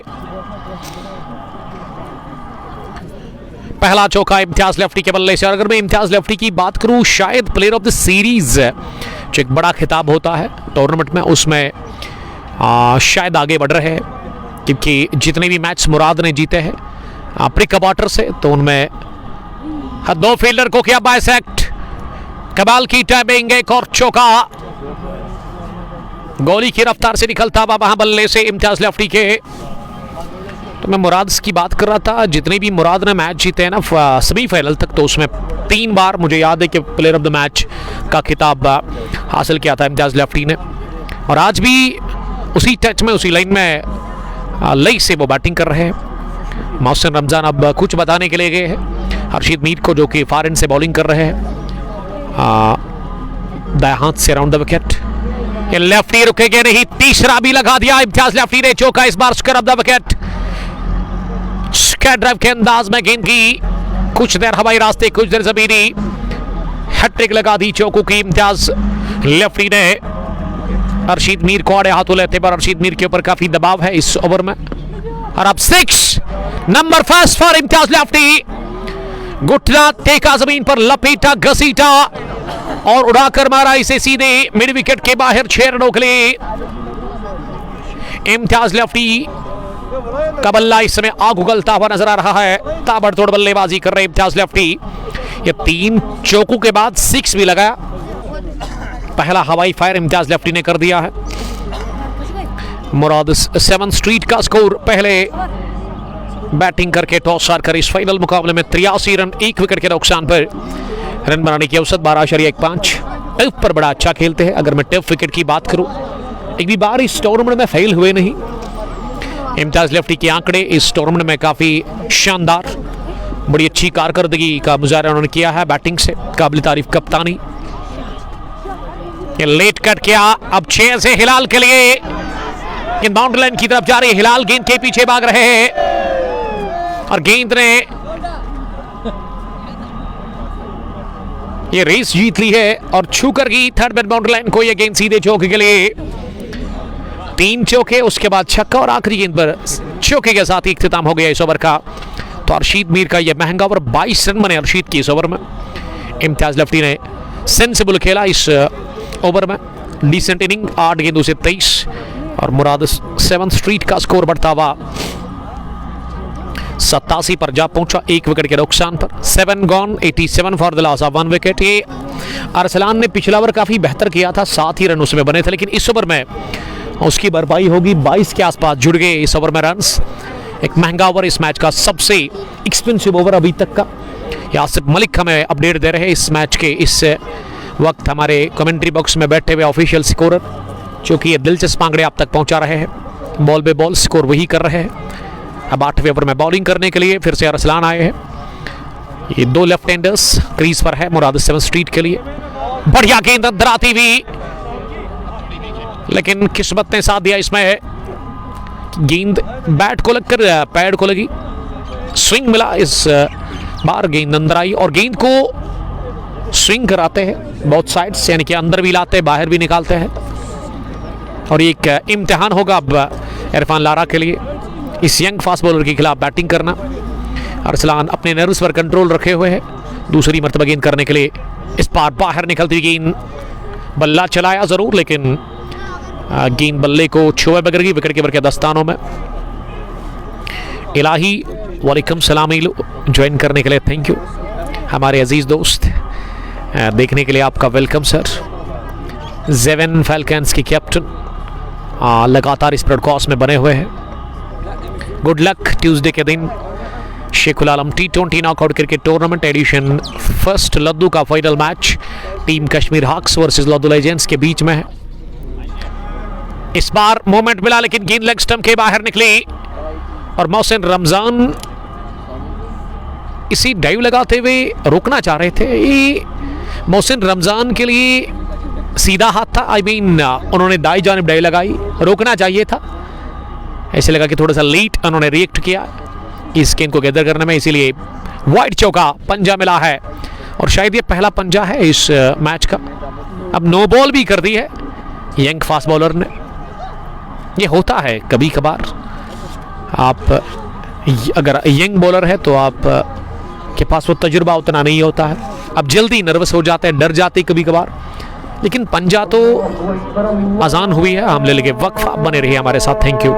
पहला चौका इम्तियाज लेफ्टी के बल्ले से। और अगर मैं इम्तियाज लेफ्टी की बात करूं, शायद प्लेयर ऑफ द सीरीज जो एक बड़ा खिताब होता है टूर्नामेंट में, उसमें शायद आगे बढ़ रहे हैं, क्योंकि जितने भी मैच मुराद ने जीते हैं प्री क्वार्टर से, तो उनमें 2 फील्डर को किया बाइसेक्ट। कमाल की टाइमिंग, एक और चौका, गोली की रफ्तार से निकलता हुआ वहां बल्ले से इम्तियाज लेफ्टी के। तो मैं मुराद की बात कर रहा था, जितने भी मुराद ने मैच जीते हैं ना सेमीफाइनल तक, तो उसमें 3 बार मुझे याद है कि प्लेयर ऑफ द मैच का खिताब हासिल किया था इम्तियाज लेफ्टी ने। और आज भी उसी टच में, उसी लाइन में लई से वो बैटिंग कर रहे हैं। मोहसिन रमजान अब कुछ बताने के लिए गए हैं अर्शीद मीर को, जो कि फॉरन से बॉलिंग कर रहे हैं दाएं हाथ से राउंड द विकेट। ये लेफ्टी रुकेंगे नहीं, तीसरा भी लगा दिया इम्तियाज लेफ्टी ने, चौका इस बार square off the wicket. Square drive के अंदाज में गेंद की कुछ देर हवाई रास्ते, कुछ देर जमीनी, हैट्रिक लगा दी चौकों की इम्तियाज लेफ्टी ने। अर्शीद मीर को आड़े हाथों लेते पर अर्शीद मीर के ऊपर काफी दबाव है इस ओवर में। और अब 6 number first for Imtiaz lefty. घुटना टेका जमीन पर, लपेटा, घसीटा और उड़ाकर मारा इसे सीधे मिड विकेट के बाहर 6 रनों के लिए। इम्तियाज लेफ्टी का बल्ला इस समय आग उगलता हुआ नजर आ रहा है। ताबड़तोड़ बल्लेबाजी कर रहे इम्तियाज लेफ्टी। ये 3 चौकों के बाद 6 भी लगाया। पहला हवाई फायर इम्तियाज लेफ्टी ने कर दिया है। मुराद 7 स्ट्रीट का स्कोर, पहले बैटिंग करके टॉस हार कर इस फाइनल मुकाबले में 83 रन 1 विकेट के नुकसान पर रन बनाने की औसत 12.15। टफ पर बड़ा अच्छा खेलते हैं। अगर मैं टफ विकेट की बात करूं, एक भी बार इस टूर्नामेंट में फेल हुए नहीं। इम्तियाज लेफ्टी के आंकड़े इस टूर्नामेंट में काफी शानदार, बड़ी अच्छी कारकर्दगी का मुजाहरा उन्होंने किया है बैटिंग से। काबिल तारीफ कप्तानी। ये लेट कट किया, अब 6 से हिलाल के लिए गेंद बाउंड्री लाइन की तरफ जा रही है। हिलाल गेंद के पीछे भाग रहे हैं और गेंद ने ये रेस जीत ली है और छू कर गई थर्ड बैट बाउंड्री लाइन को। ये गेंद सीधे चौके के लिए, 3 चौके, उसके बाद छक्का और आखिरी गेंद पर चौके के साथ ही इख्तिताम हो गया इस ओवर का। तो अर्शीद मीर का यह महंगा ओवर, 22 रन बने अर्शीद की इस ओवर में। इम्तियाज लेफ्टी ने सेंसिबल खेला इस ओवर में, डिसेंट इनिंग, 8 गेंदों से 23। और मुराद 7 स्ट्रीट का स्कोर बढ़ता हुआ 87 पर जा पहुंचा 1 विकेट के नुकसान पर। 7 gone, 87 for the loss of 1 wicket. ये अरसलान ने पिछला ओवर काफी बेहतर किया था, 7 ही रन उसमें बने थे, लेकिन इस ओवर में उसकी भरपाई होगी। 22 के आसपास जुड़ गए इस ओवर में रन्स। एक महंगा ओवर, इस मैच का सबसे एक्सपेंसिव ओवर अभी तक का। आसिफ मलिक हमें अपडेट दे रहे हैं इस मैच के इस वक्त हमारे कमेंट्री बॉक्स में बैठे हुए ऑफिशियल स्कोरर, चूँकि ये दिलचस्प आंकड़े आप तक पहुंचा रहे हैं। बॉल पे बॉल स्कोर वही कर रहे हैं। अब 8वें ओवर में बॉलिंग करने के लिए फिर से अरसलान आए हैं। ये 2 लेफ्ट हैंडर्स क्रीज पर है मुराद 7 स्ट्रीट के लिए। बढ़िया गेंद अंदर आती हुई, लेकिन किस्मत ने साथ दिया इसमें। गेंद बैट को लगकर पैड को लगी, स्विंग मिला। इस बार गेंद अंदर आई और गेंद को स्विंग कराते हैं बोथ साइड्स, यानी कि अंदर भी लाते हैं बाहर भी निकालते हैं। और एक इम्तिहान होगा अब इरफान लारा के लिए इस यंग फास्ट बॉलर के खिलाफ बैटिंग करना। अरसलान अपने नर्व्स पर कंट्रोल रखे हुए हैं। दूसरी मरतबा गेंद करने के लिए इस बार बाहर निकलती गेंद, बल्ला चलाया ज़रूर लेकिन गेंद बल्ले को छुए बगैर गई विकेट कीपर के दस्तानों में। इलाही वालेकुम सलाम ज्वाइन करने के लिए थैंक यू। हमारे अजीज़ दोस्त देखने के लिए आपका वेलकम सर। जेवन फैल्कन्स के कैप्टन लगातार इस ब्रॉडकास्ट में बने हुए हैं। गुड लक ट्यूसडे के दिन Sheikhul Alam T20 knockout cricket tournament edition first Laddu का final match team Kashmir hawks versus Laddu legends के बीच में है। इस बार मोमेंट मिला लेकिन गेंद लेग स्टंप के बाहर निकली और मोहसिन रमजान इसी डाइव लगाते हुए रोकना चाह रहे थे। ये मोहसिन रमजान के लिए सीधा हाथ था, आई मीन उन्होंने दाई जानिब डाइव लगाई, रोकना चाहिए था। ऐसे लगा कि थोड़ा सा लेट उन्होंने रिएक्ट किया इस गेंद को गैदर करने में, इसीलिए वाइड चौका पंजा मिला है और शायद ये पहला पंजा है इस मैच का। अब नो बॉल भी कर दी है यंग फास्ट बॉलर ने। ये होता है कभी कभार, आप अगर यंग बॉलर है तो आप के पास वो तजुर्बा उतना नहीं होता है, अब जल्दी नर्वस हो जाते हैं, डर जाते कभी कभार। लेकिन पंजा तो आसान हुई है, हम ले लेंगे वक्फ। आप बने रहिए हमारे साथ, थैंक यू।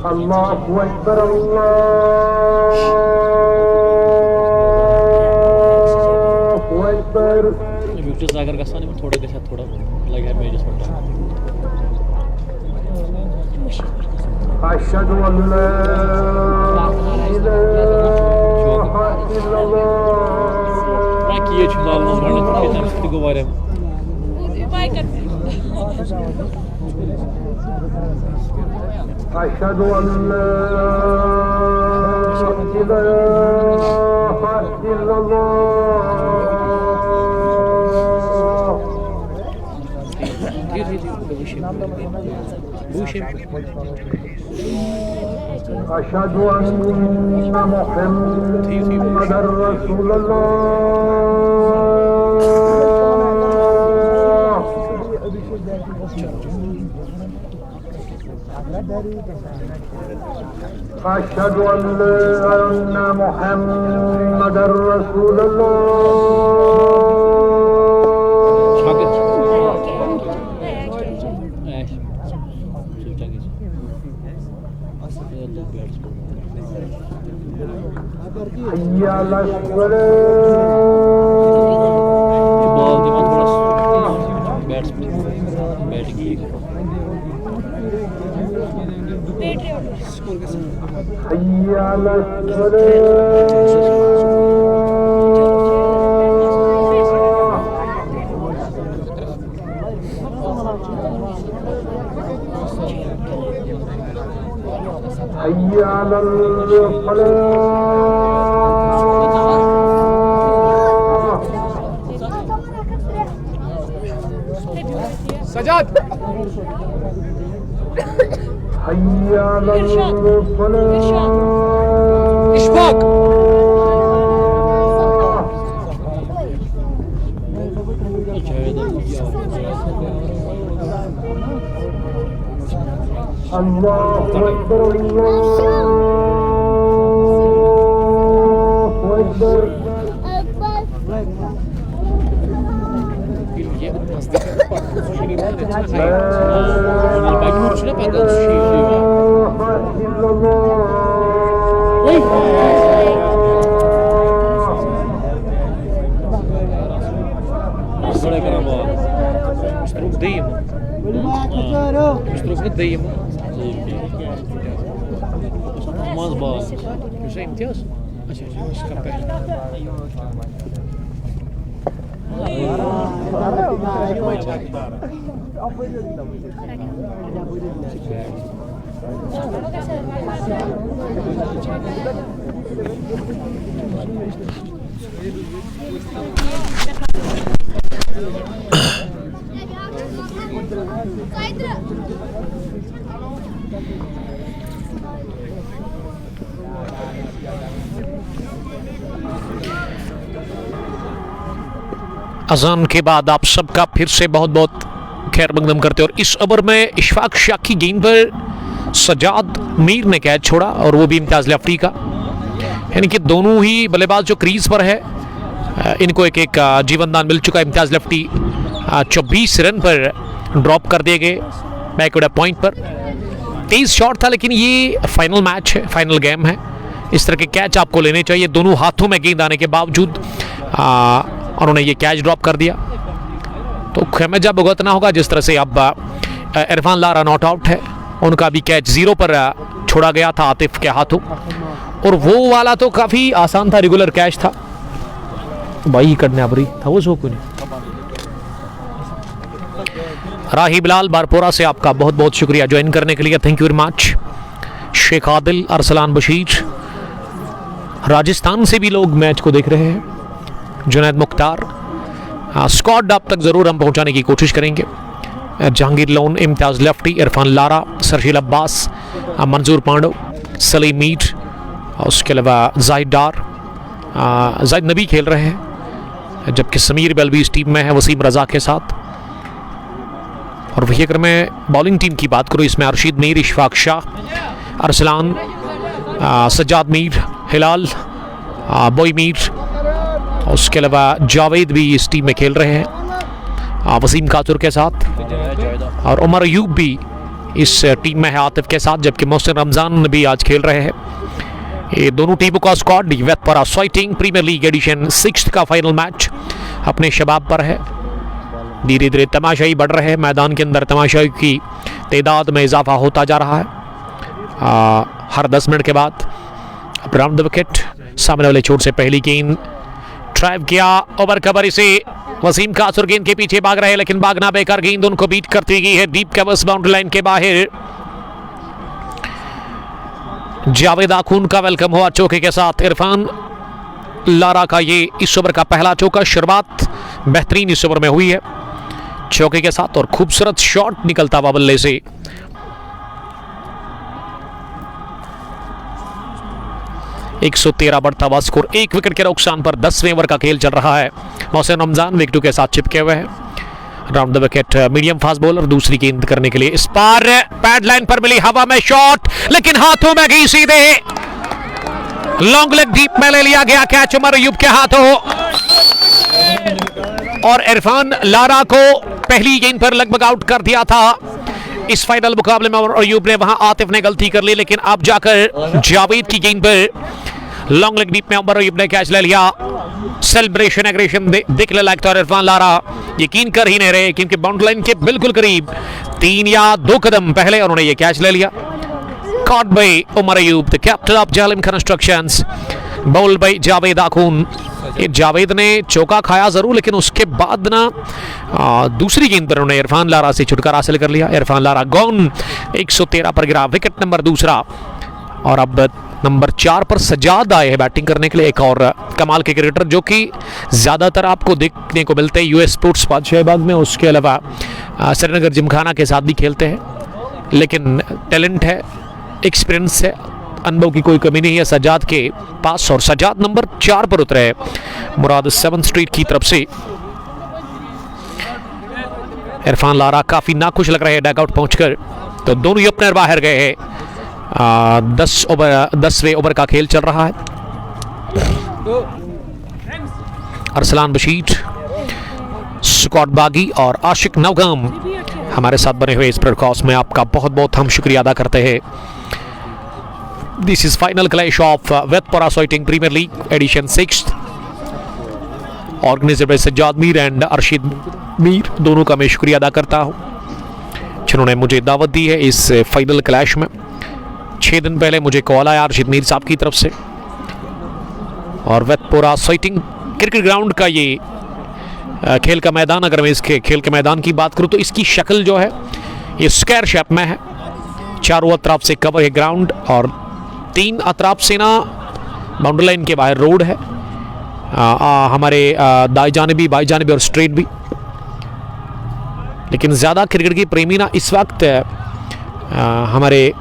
अल्लाहु अकबर अल्लाहु अकबर। म्यूचुअल अगर गसान थोड़ा के साथ थोड़ा लगे है मेजस पट्टा। अशहदु अल्ला इलाहा इल्लल्लाह। किए छुलाल न गणित के तक गो वारे अशहदु अल्ला इलाहा इल्लल्लाह। अशहदु अन्ना मुहम्मदर रसूलुल्लाह। अशहदु अन्ना मुहम्मदर रसूलुल्लाह। हैया अला सलाह। बॉल के बाद थोड़ा बैट्समैन बैटिंग की हैया अला सलाह। हैया अला फलाह। सजाद हैया अला फलाह। इशफाक अल्लाहु अकबर अल्लाहु अकबर। Мистров не даємо. Maz ball. अजान के बाद आप सबका फिर से बहुत बहुत खैर मकदम करते हैं। और इस ओवर में इशफाक शाह की गेंद पर सजाद मीर ने कैच छोड़ा और वो भी इम्तियाज लफ्टी का। यानी कि दोनों ही बल्लेबाज जो क्रीज पर है इनको एक एक जीवनदान मिल चुका है। इम्तियाज लफ्टी 24 रन पर ड्रॉप कर दिए गए बैकवर्ड पॉइंट पर। 23 शॉट था, लेकिन ये फाइनल मैच है, फाइनल गेम है। इस तरह के कैच आपको लेने चाहिए। दोनों हाथों में गेंद आने के बावजूद उन्होंने ये कैच ड्रॉप कर दिया, तो खेमेजा भुगतना होगा। जिस तरह से अब इरफान लारा नॉट आउट है, उनका भी कैच 0 पर छोड़ा गया था आतिफ के हाथों, और वो वाला तो काफ़ी आसान था, रेगुलर कैच था। भाई कटने बरी था वो सो नहीं। राही बिलाल बारपोरा से आपका बहुत बहुत शुक्रिया ज्वाइन करने के लिए, thank you very much. Sheikh Adil, Arsalan Bashir, Rajasthan से भी लोग मैच को देख रहे हैं। जुनैद मुख्तार, स्क्वाड अब तक ज़रूर हम पहुंचाने की कोशिश करेंगे। जहांगीर लोन, इम्तियाज लफ्टी, इरफान लारा, सरशील अब्बास, मंजूर पांडव, सलीम मीर, उसके अलावा जाहिद डार, जाहिद नबी खेल रहे हैं, जबकि समीर बेल भी इस टीम में है वसीम रजा के साथ। और वही अगर मैं बॉलिंग टीम की बात करूँ, इसमें अरशीद मीर, इशफाक शाह, अरसलान, सज्जाद मीर, हिलाल, बोई मीर, उसके अलावा जावेद भी इस टीम में खेल रहे हैं वसीम कातुर के साथ, और उमर अयूब भी इस टीम में है आतिफ के साथ, जबकि मोहसिन रमज़ान भी आज खेल रहे हैं। ये दोनों टीमों का squad Wetpora sighting premier league edition 6 का फाइनल मैच अपने शबाब पर है। धीरे धीरे तमाशाई बढ़ रहे हैं, मैदान के अंदर तमाशाई की तादाद में इजाफा होता जा रहा है। हर 10 मिनट के बाद राउंड द विकेट, सामने वाले छोर से पहली गेंद ड्राइव किया, ओवर कवर इसे वसीम कासुर गेंद के पीछे भाग रहे हैं, लेकिन भागना बेकार, गेंद उनको बीट करती गई है डीप कवर्स बाउंड्री लाइन के बाहर। जावेद आखून का वेलकम हुआ चौके के साथ। इरफान लारा का ये इस ओवर का पहला चौका, शुरुआत बेहतरीन इस ओवर में हुई है चौके के साथ, और खूबसूरत शॉट निकलता हुआ बल्ले से। एक 113 बढ़ता हुआ स्कोर, 1 विकेट के नुकसान पर 10वें ओवर का खेल चल रहा है। मोहसिन रमजान विकेटों के साथ चिपके हुए हैं। Round the wicket medium fast bowler दूसरी गेंद करने के लिए, इस पार पैड लाइन पर मिली हवा में शॉट, लेकिन हाथों में गई सीधे, लॉन्ग लेग डीप में ले लिया गया कैच उमर अयूब के हाथों, और इरफान लारा को पहली गेंद पर लगभग आउट कर दिया था इस फाइनल मुकाबले में। और अयूब ने, वहां आतिफ ने गलती कर ली, लेकिन अब जाकर जावेद की गेंद पर लॉन्ग लेग डीप में उमर अयूब ने कैच ले लिया। सेलिब्रेशन एग्रेशन दिखने लायक था, और इरफान लारा यकीन कर ही नहीं रहे, क्योंकि बाउंड्री लाइन के बिल्कुल करीब 3 या 2 कदम पहले उन्होंने ये कैच ले लिया। caught by Umar Ayub, the captain of Jalim Constructions, bowled by Javed आखून। ये जावेद ने चौका खाया जरूर, लेकिन उसके बाद ना दूसरी गेंद पर उन्होंने इरफान लारा से छुटकारा हासिल कर लिया। इरफान लारा गॉन 113 पर गिरा, विकेट नंबर दूसरा। और अब नंबर 4 पर सजाद आए हैं बैटिंग करने के लिए, एक और कमाल के क्रिकेटर जो कि ज़्यादातर आपको देखने को मिलते हैं यूएस स्पोर्ट्स बादशाहबाग में, उसके अलावा श्रीनगर जिमखाना के साथ भी खेलते हैं, लेकिन टैलेंट है, एक्सपीरियंस है, अनुभव की कोई कमी नहीं है सजाद के पास। और सजाद नंबर 4 पर उतरे मुराद 7 स्ट्रीट की तरफ से। इरफान लारा काफ़ी नाखुश लग रहे हैं डगआउट पहुंचकर, तो दोनों ही ओपनर बाहर गए हैं। 10वें ओवर का खेल चल रहा है। अरसलान बशीर, स्कॉट बागी और आशिक नवगाम हमारे साथ बने हुए इस ब्रॉडकास्ट में आपका बहुत बहुत हम शुक्रिया अदा करते हैं। This is final clash of Wetpora sighting premier league edition 6 organiser by Sajjad Mir and Arshid Mir, दोनों का मैं शुक्रिया अदा करता हूँ। जिन्होंने मुझे दावत दी है इस फाइनल क्लैश में। 6 दिन पहले मुझे कॉल आया अर्शिद मीर साहब की तरफ से, और वेतपुरा साइटिंग क्रिकेट ग्राउंड का ये खेल का मैदान, अगर मैं इसके खेल के मैदान की बात करूं तो इसकी शक्ल जो है ये स्क्वायर शेप में है। चारों अतराफ से कवर है ग्राउंड, और 3 अतराफ से ना बाउंड्री लाइन के बाहर रोड है, हमारे दाएं जानिबी, बाएं जानिबी और स्ट्रेट भी। लेकिन ज़्यादा क्रिकेट की प्रेमी ना इस वक्त हमारे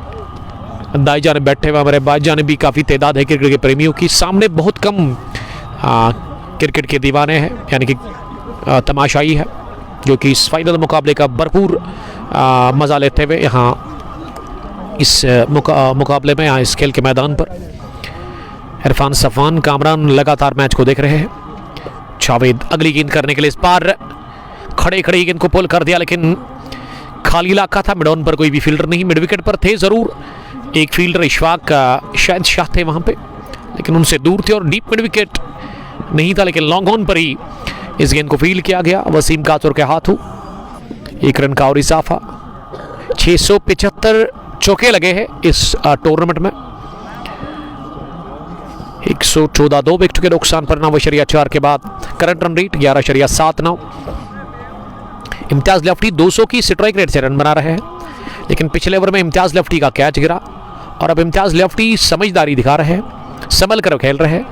दाएं जानिब बैठे हुए, हमारे बाएं जानिब भी काफ़ी तादाद है क्रिकेट के प्रेमियों की। सामने बहुत कम क्रिकेट के दीवाने हैं, यानी कि तमाशाई है, जो कि इस फाइनल मुकाबले का भरपूर मज़ा लेते हुए यहाँ इस मुकाबले में, यहाँ इस खेल के मैदान पर इरफान सफ़ान कामरान लगातार मैच को देख रहे हैं। जावेद अगली गेंद करने के लिए इस पार खड़े खड़े गेंद को पुल कर दिया, लेकिन खाली इलाका था, मिड ऑन पर कोई भी फील्डर नहीं। मिड विकेट पर थे ज़रूर एक फील्डर, इशफाक शायद शाह थे वहाँ पे, लेकिन उनसे दूर थे, और डीप मिड विकेट नहीं था, लेकिन लॉन्ग ऑन पर ही इस गेंद को फील्ड किया गया वसीम कातुर के हाथों। 1 रन का और इजाफा। 675 चौके लगे हैं इस टूर्नामेंट में। 114 2 विकेट के नुकसान पर 9.4 के बाद करंट रन रेट 11.79। इम्तियाज लफ्टी 200 की स्ट्राइक रेट से रन बना रहे हैं, लेकिन पिछले ओवर में इम्तियाज लफ्टी का कैच गिरा, और अब इम्तियाज लफ्टी समझदारी दिखा रहे हैं, संभल कर खेल रहे हैं,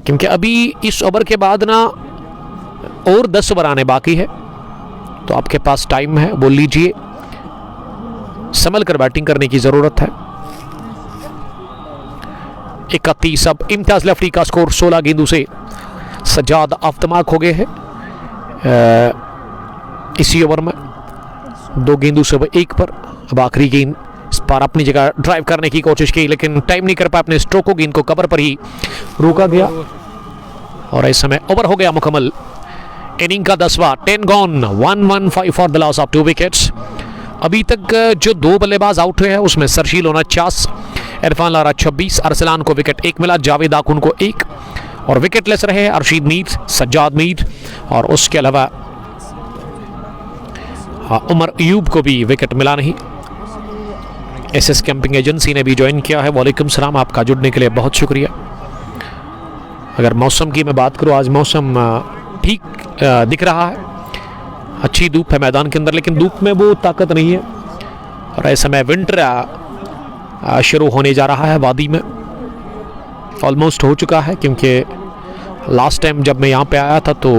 क्योंकि अभी इस ओवर के बाद ना और 10 ओवर आने बाकी है, तो आपके पास टाइम है, बोल लीजिए, संभल कर बैटिंग करने की ज़रूरत है। 31 अब इम्तियाज लफ्टी का स्कोर 16 गेंदों से सज्जाद आफ्तमाक हो गए हैं इसी ओवर में। 2 गेंदों से 1 पर। अब आखिरी गेंद इस पर अपनी जगह ड्राइव करने की कोशिश की, लेकिन टाइम नहीं कर पाया अपने स्ट्रोक को, गेंद को कवर पर ही रोका गया, और इस समय ओवर हो गया मुकम्मल। इनिंग का 10वां, 10 gone, 115 for the loss of 2 wickets. अभी तक जो 2 बल्लेबाज आउट हुए हैं उसमें सरशील 49, इरफान लारा 26, अरसलान को विकेट 1 मिला, जावेद आकुन को 1, और विकेटलेस रहे अर्शीद मीर, सज्जाद मीर, और उसके अलावा उमर अयूब को भी विकेट मिला नहीं। एसएस कैंपिंग एजेंसी ने भी ज्वाइन किया है। वालेकुम सलाम, आपका जुड़ने के लिए बहुत शुक्रिया। अगर मौसम की मैं बात करूँ, आज मौसम ठीक दिख रहा है, अच्छी धूप है मैदान के अंदर, लेकिन धूप में वो ताकत नहीं है, और ऐसे में विंटर शुरू होने जा रहा है वादी में, ऑलमोस्ट हो चुका है, क्योंकि लास्ट टाइम जब मैं यहाँ पे आया था तो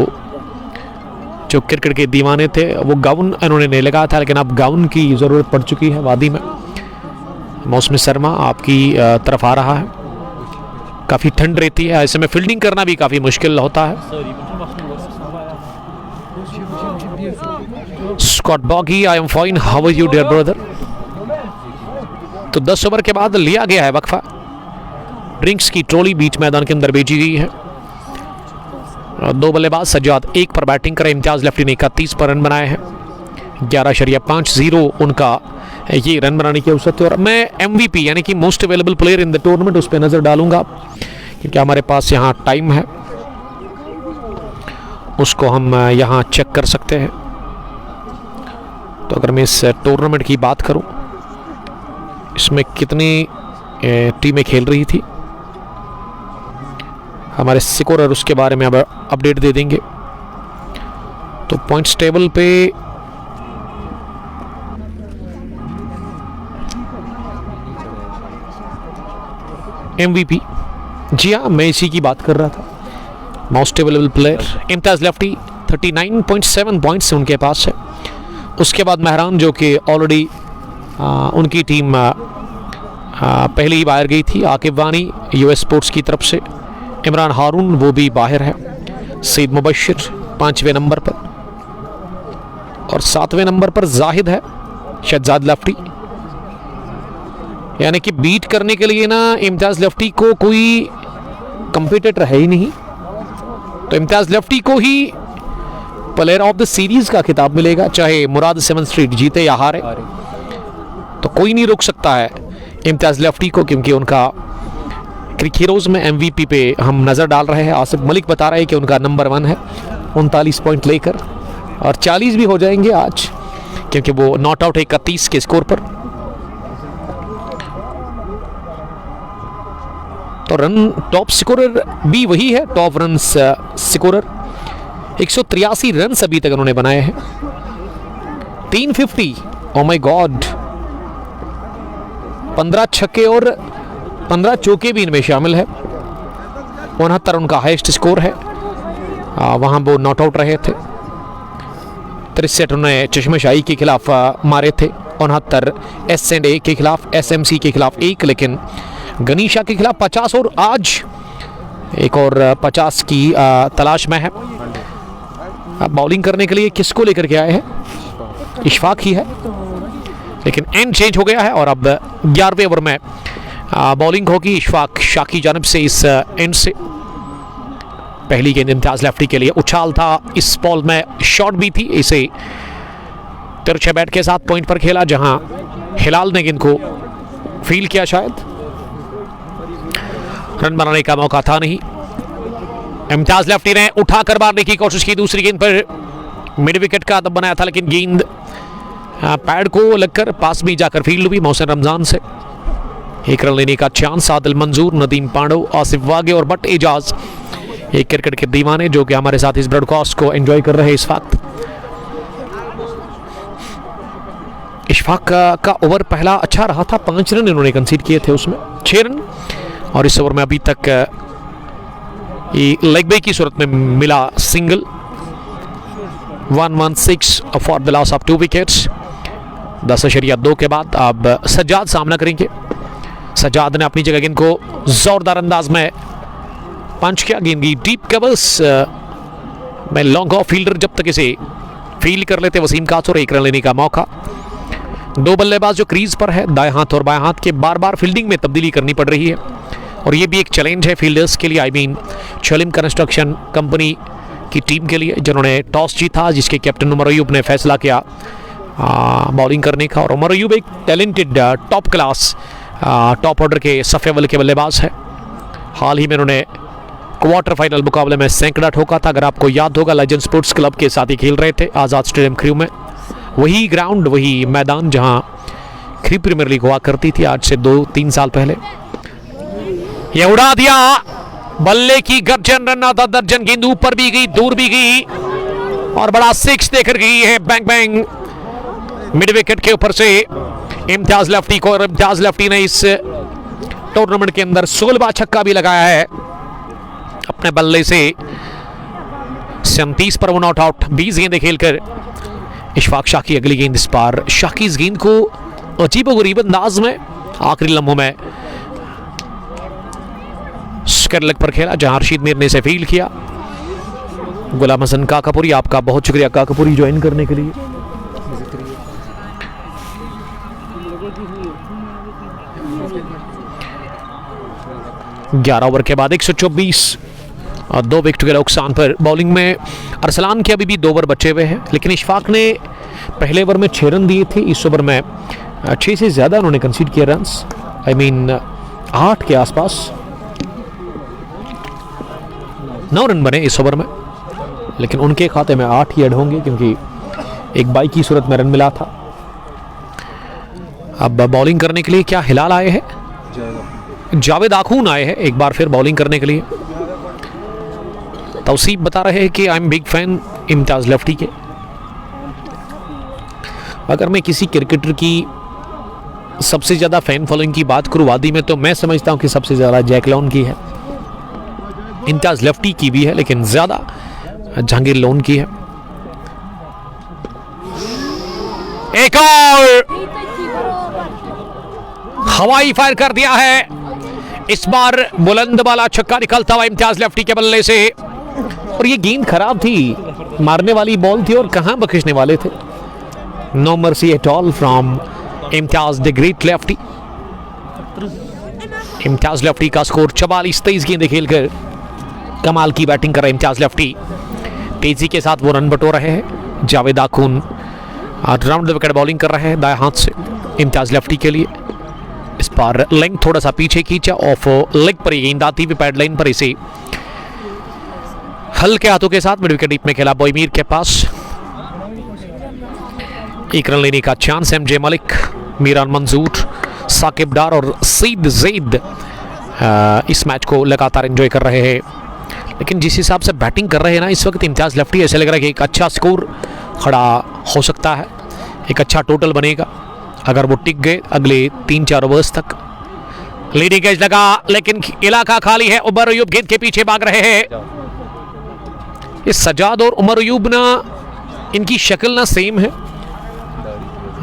जो क्रिकेट के दीवाने थे वो गाउन इन्होंने नहीं लगाया था, लेकिन अब गाउन की ज़रूरत पड़ चुकी है वादी में। मौसमी सरमा आपकी तरफ आ रहा है, काफ़ी ठंड रहती है, ऐसे में फील्डिंग करना भी काफ़ी मुश्किल होता है। Scott Boggy, I am fine, how are you dear brother. तो 10 ओवर के बाद लिया गया है वक्फा। ड्रिंक्स की ट्रॉली बीच मैदान के अंदर भेजी गई है। 2 बल्लेबाज, सज्जाद 1 पर बैटिंग करें, इम्तियाज लफ्टी ने 31 पर रन बनाए हैं। 11.50 उनका ये रन बनाने की औसत है। और मैं MVP यानी कि most available player in the tournament उस पर नज़र डालूंगा, क्योंकि हमारे पास यहाँ टाइम है, उसको हम यहाँ चेक कर सकते हैं। तो अगर मैं इस टूर्नामेंट की बात करूं, इसमें कितनी टीमें खेल रही थी, हमारे स्कोरर उसके बारे में अब अपडेट दे देंगे। तो पॉइंट्स टेबल पे MVP, जी हाँ, मैं इसी की बात कर रहा था, most available player Imtiyaz lefty 39.7 points उनके पास है। उसके बाद महरान, जो कि ऑलरेडी उनकी टीम पहले ही बाहर गई थी। आकिब वानी US स्पोर्ट्स की तरफ से, इमरान हारून वो भी बाहर है। सईद मुबशिर 5वें नंबर पर, और 7वें नंबर पर जाहिद है, शहजाद लफ्टी। यानी कि बीट करने के लिए ना इम्तियाज लफ्टी को कोई कंपीटिटर है ही नहीं, तो इम्तियाज लफ्टी को ही प्लेयर ऑफ द सीरीज का खिताब मिलेगा, चाहे मुराद 7 स्ट्रीट जीते या हारे। तो कोई नहीं रोक सकता है इम्तियाज लफ्टी को, क्योंकि उनका क्रिकेट हीरोज में MVP पे हम नज़र डाल रहे हैं। आसिफ मलिक बता रहे हैं कि उनका नंबर 1 है 39 पॉइंट लेकर, और 40 भी हो जाएंगे आज, क्योंकि वो नॉट आउट है 31 के स्कोर पर। तो रन टॉप स्कोरर भी वही है, टॉप रन स्कोरर। 183 रन अभी तक उन्होंने बनाए हैं। 350, ओ माय गॉड, 15 छक्के और 15 चौके भी इनमें शामिल है। 69 उनका हाईएस्ट स्कोर है। वहां वो नॉट आउट रहे थे। 63 उन्होंने चश्मशाही के खिलाफ मारे थे। 69 S&A के खिलाफ, SMC के खिलाफ 1, लेकिन गनीशा के खिलाफ 50 और आज एक और 50 की तलाश में है। अब बॉलिंग करने के लिए किसको लेकर के आए हैं? इशफाक ही है, लेकिन एंड चेंज हो गया है और अब 11वें ओवर में बॉलिंग होगी इशफाक शाह की जानिब से। इस एंड से पहली गेंद इम्तियाज लेफ्टी के लिए, उछाल था इस बॉल में, शॉट भी थी। इसे तिरछे बैट के साथ पॉइंट पर खेला, जहां हिलाल ने गेंद को फील किया। शायद रन बनाने का मौका था नहीं। इम्तियाज लेफ्टी ने उठाकर मारने की कोशिश की। दूसरी गेंद पर मिड विकेट का दब बनाया था, लेकिन गेंद पैड को लगकर पास में जाकर फील्ड हुई मोहसिन रमजान से। 1 रन लेने का चांस। आदिल मंजूर, नदीम पांडव, आसिफ वागे और बट एजाज, एक क्रिकेट के दीवाने जो कि हमारे साथ इस ब्रॉडकास्ट को एंजॉय कर रहे हैं इस वक्त। इशफाक का ओवर पहला अच्छा रहा था। 5 रन इन्होंने कंसीड किए थे, उसमें 6 रन। और इस ओवर में अभी तक ये लेग ब्रेक की सूरत में मिला single. 116 for the loss of 2 wickets. 10.2 के बाद अब सज्जाद सामना करेंगे। सज्जाद ने अपनी जगह गेंद को जोरदार अंदाज में पंच किया। गेंद की डीप कवर्स में लॉन्ग ऑफ फील्डर जब तक इसे फील्ड कर लेते वसीम कासर, 1 रन लेने का मौका। 2 बल्लेबाज जो क्रीज पर है, दाएं हाथ और बाएं हाथ के, बार बार फील्डिंग में तब्दीली करनी पड़ रही है और ये भी एक चैलेंज है फील्डर्स के लिए। आई मीन छलिम कंस्ट्रक्शन कंपनी की टीम के लिए, जिन्होंने टॉस जीता, जिसके कैप्टन उमर अयूब ने फैसला किया बॉलिंग करने का। और उमर अयूब एक talented top class top order के सफ़े अव्वल के बल्लेबाज है। हाल ही में उन्होंने क्वार्टर फाइनल मुकाबले में सैकड़ा ठोका था, अगर आपको याद होगा। लेजेंड स्पोर्ट्स क्लब के साथ ही खेल रहे थे आज़ाद स्टेडियम खरीव में। वही ग्राउंड, वही मैदान जहां खरीव प्रीमियर लीग हुआ करती थी आज से 2-3 साल पहले। ये उड़ा दिया, बल्ले की गर्जन, रन आधा दर्जन, गेंद ऊपर भी गई, दूर भी गई और बड़ा 6 देकर गई है। बैंग बैंग मिड विकेट के ऊपर से इम्तियाज लेफ्टी को। और इम्तियाज लेफ्टी ने इस टूर्नामेंट के अंदर 16वां छक्का भी लगाया है अपने बल्ले से। 37 पर वो नॉट आउट, 20 गेंदें खेलकर। इशफाक शाह की अगली गेंद, इस बार शाह की इस गेंद को अजीबोगरीब अंदाज में आखिरी लम्हों में स्क्वायर लेग पर खेला, जहां अर्शीद मीर ने इसे फील्ड किया। गुलाम हसन काकापुरी, आपका बहुत शुक्रिया काकापुरी ज्वाइन करने के लिए। ग्यारह ओवर के बाद 124 और 2 विकेट के नुकसान पर बॉलिंग में अरसलान के अभी भी 2 ओवर बचे हुए हैं, लेकिन इशफाक ने पहले ओवर में 6 रन दिए थे। इस ओवर में 6 से ज़्यादा उन्होंने कंसीड किए रन्स, आई मीन 8 के आसपास। 9 रन बने इस ओवर में, लेकिन उनके खाते में 8 ही ऐड होंगे क्योंकि एक बाई की सूरत में रन मिला था। अब बॉलिंग करने के लिए क्या हिलाल आए हैं? जावेद आखून आए हैं एक बार फिर बॉलिंग करने के लिए। तौसीफ बता रहे हैं कि I am big fan Imtiaz lefty के। अगर मैं किसी क्रिकेटर की सबसे ज़्यादा फैन फॉलोइंग की बात करूँ वादी में, तो मैं समझता हूँ कि सबसे ज़्यादा जैक लोन की है, इम्तियाज लेफ्टी की भी है, लेकिन ज़्यादा जहांगीर लोन की है। एक और हवाई फायर कर दिया है, इस बार बुलंद वाला छक्का निकलता हुआ इम्तियाज लेफ्टी के बल्ले से। और ये गेंद खराब थी, मारने वाली बॉल थी और कहां बख्शने वाले थे। No mercy at all from Imtiaz the great lefty. Imtiaz lefty का स्कोर 44-23 गेंदें खेलकर कमाल की बैटिंग कर रहे इम्तियाज लेफ्टी। तेजी के साथ वो रन बटोर रहे हैं। जावेद आखून राउंड द विकेट बॉलिंग कर रहे हैं दाएं हाथ से इम्तियाज लेफ्टी के लिए। इस बार लेंथ थोड़ा सा पीछे खींचा, ऑफ लेग पर गेंद आती हुई पैड लाइन पर इसे हल्के हाथों के साथ मिड विकेट डीप में खेला बॉयमीर के पास। एक रन लेने का चांस एमजे मलिक, मीरान मंजूर, साकिब डार और सईद जैद इस मैच को लगातार एंजॉय कर रहे हैं। लेकिन जिस हिसाब से बैटिंग कर रहे हैं ना इस वक्त इम्तियाज़ लफ्टी, ऐसे लग रहा है कि एक अच्छा स्कोर खड़ा हो सकता है, एक अच्छा टोटल बनेगा अगर वो टिक गए अगले 3-4 ओवर्स तक। लीडिंग एज लगा लेकिन इलाका खाली है। उमर अयूब गेंद के पीछे भाग रहे हैं। इस सजाद और उमर अयूब ना, इनकी शक्ल ना सेम है,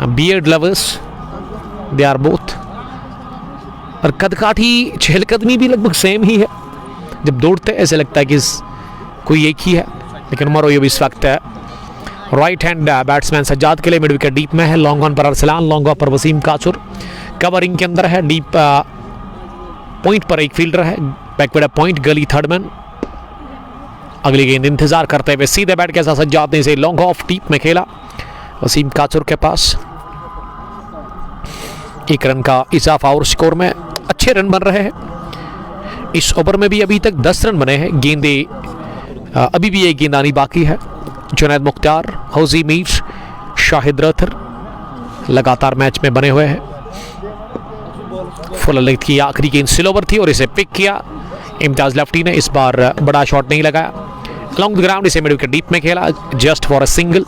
beard lovers they are both, और कदकाठी चहलकदमी भी लगभग सेम ही है। जब दौड़ते ऐसे लगता है कि कोई एक ही है। लेकिन उमर अयूब इस वक्त राइट हैंड बैट्समैन सज्जाद के लिए मिड विकेट डीप में है। लॉन्ग ऑन पर अरसलान, लॉन्ग ऑन पर वसीम कासुर, कवरिंग के अंदर है। डीप पॉइंट पर एक फील्डर है, बैकवर्ड पॉइंट गली थर्ड मैन। अगली गेंद इंतजार करते हुए सीधे बैट के साथ सज्जाद ने इसे लॉन्ग ऑफ डीप में खेला वसीम कासुर के पास। 1 रन का इजाफा और स्कोर में अच्छे रन बन रहे हैं। इस ओवर में भी अभी तक 10 रन बने हैं। गेंदे अभी भी एक गेंद आनी बाकी है। जुनैद मुख्तार, हौजी मीर, शाहिद रथर लगातार मैच में बने हुए हैं। फुल लेंथ की आखिरी गेंद स्लोवर थी और इसे पिक किया इम्तियाज़ लफ्टी ने। इस बार बड़ा शॉट नहीं लगाया, लॉन्ग द ग्राउंड इसे मिड विकेट डीप में खेला just for a single.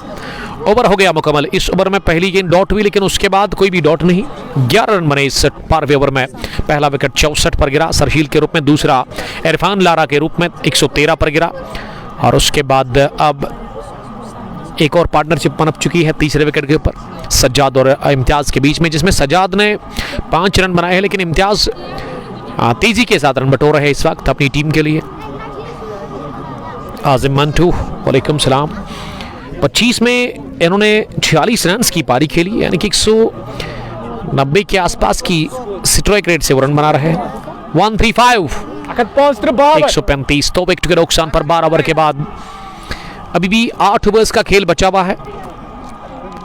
Over हो गया मुकम्मल। इस ओवर में पहली गेंद डॉट हुई लेकिन उसके बाद कोई भी डॉट नहीं। 11 रन बने इस 12वें ओवर में। पहला विकेट 64 पर गिरा सरहील के रूप में, दूसरा इरफान लारा के रूप में 113 पर गिरा, और उसके बाद अब एक और पार्टनरशिप पनप चुकी है तीसरे विकेट के ऊपर सज्जाद और इम्तियाज़ के बीच में, जिसमें सज्जाद ने 5 रन बनाए हैं लेकिन इम्तियाज़ तेजी के साथ रन बटोर रहे हैं इस वक्त अपनी टीम के लिए। आज़िम मंटू, वालेकुम सलाम। 25 में इन्होंने 46 रन की पारी खेली, यानी कि 190 के आसपास की स्ट्राइक रेट से वो रन बना रहे हैं। 135 135 तो विकेट के नुकसान पर 12 ओवर के बाद अभी भी 8 ओवर्स का खेल बचा हुआ है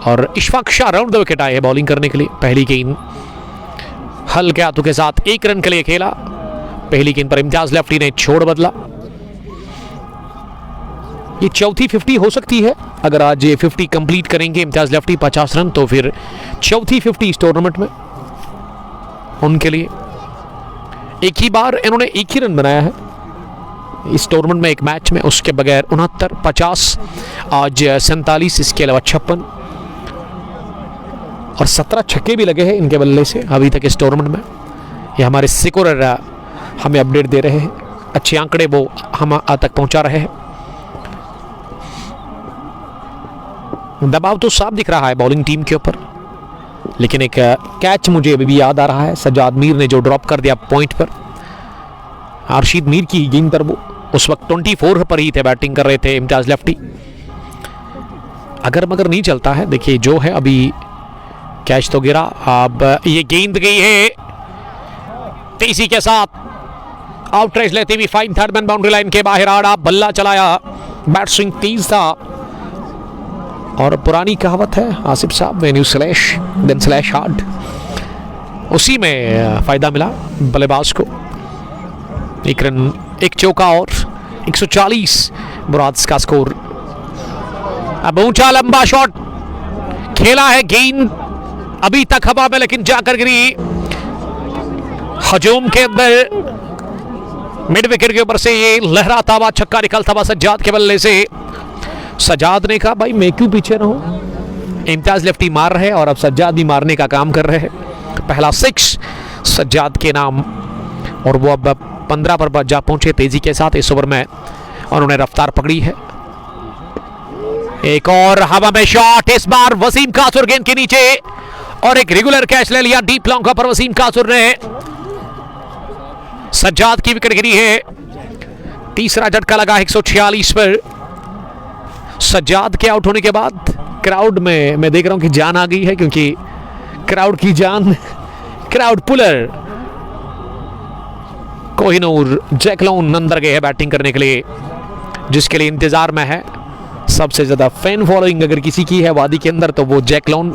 और Ishfaq Shah round the wicket आए हैं बॉलिंग करने के लिए। पहली गेंद हल्के हाथों के साथ 1 रन के लिए खेला। पहली गेंद पर इम्तियाज़ लफ्टी ने छोड़ बदला। ये चौथी 50 हो सकती है अगर आज ये 50 कंप्लीट करेंगे इम्तियाज़ लफ्टी 50 रन, तो फिर चौथी 50 इस टूर्नामेंट में उनके लिए। एक ही बार इन्होंने 1 ही रन बनाया है इस टूर्नामेंट में एक मैच में, उसके बगैर 69, 50, आज 47, इसके अलावा 56 और 17 छक्के भी लगे हैं इनके बल्ले से अभी तक इस टूर्नामेंट में। ये हमारे सिकोरर हमें अपडेट दे रहे हैं, अच्छे आंकड़े वो हम तक पहुंचा रहे हैं। दबाव तो साफ दिख रहा है बॉलिंग टीम के ऊपर, लेकिन एक कैच मुझे अभी भी याद आ रहा है सज्जाद मीर ने जो ड्रॉप कर दिया पॉइंट पर। अर्शीद मीर की गेंद पर वो उस वक्त 24 पर ही थे, बैटिंग कर रहे थे इम्तियाज़ लफ्टी। अगर मगर नहीं चलता है, देखिए जो है अभी कैच तो गिरा। अब ये गेंद गई है तेजी के साथ आउट रेस लेते हुए fine third man boundary line के बाहर आड़ा बल्ला चलाया। बैट स्विंग तेज था और पुरानी कहावत है आसिफ साहब, when you slash then slash hard, उसी में फायदा मिला बल्लेबाज को। 1 रन 1 चौका और 140 मुराद का स्कोर। अब ऊंचा लंबा शॉट खेला है, गेंद अभी तक हवा में लेकिन जाकर गिरी हजूम के अंदर। मिड विकेट के ऊपर से ये लहराता हुआ छक्का निकलता हुआ सज्जाद के बल्ले से। सज्जाद ने कहा भाई मैं क्यों पीछे रहूं, इम्तियाज़ लफ्टी मार रहे और अब सज्जाद भी मारने का काम कर रहे हैं। पहला 6 सज्जाद के नाम और वो अब 15 पर जा पहुंचे तेजी के साथ इस ओवर में, उन्होंने रफ्तार पकड़ी है। एक और हवा में शॉट, इस बार वसीम कासुर गेंद के नीचे और एक रेगुलर कैच ले लिया डीप लॉन्ग पर वसीम कासुर ने। सज्जाद की विकेट गिरी है, तीसरा झटका लगा 146 पर। सज्जाद के आउट होने के बाद क्राउड में मैं देख रहा हूं कि जान आ गई है, क्योंकि क्राउड की जान क्राउड पुलर कोहिनूर जैकलोन अंदर गए हैं बैटिंग करने के लिए, जिसके लिए इंतजार में है। सबसे ज्यादा फैन फॉलोइंग अगर किसी की है वादी के अंदर तो वो जैकलोन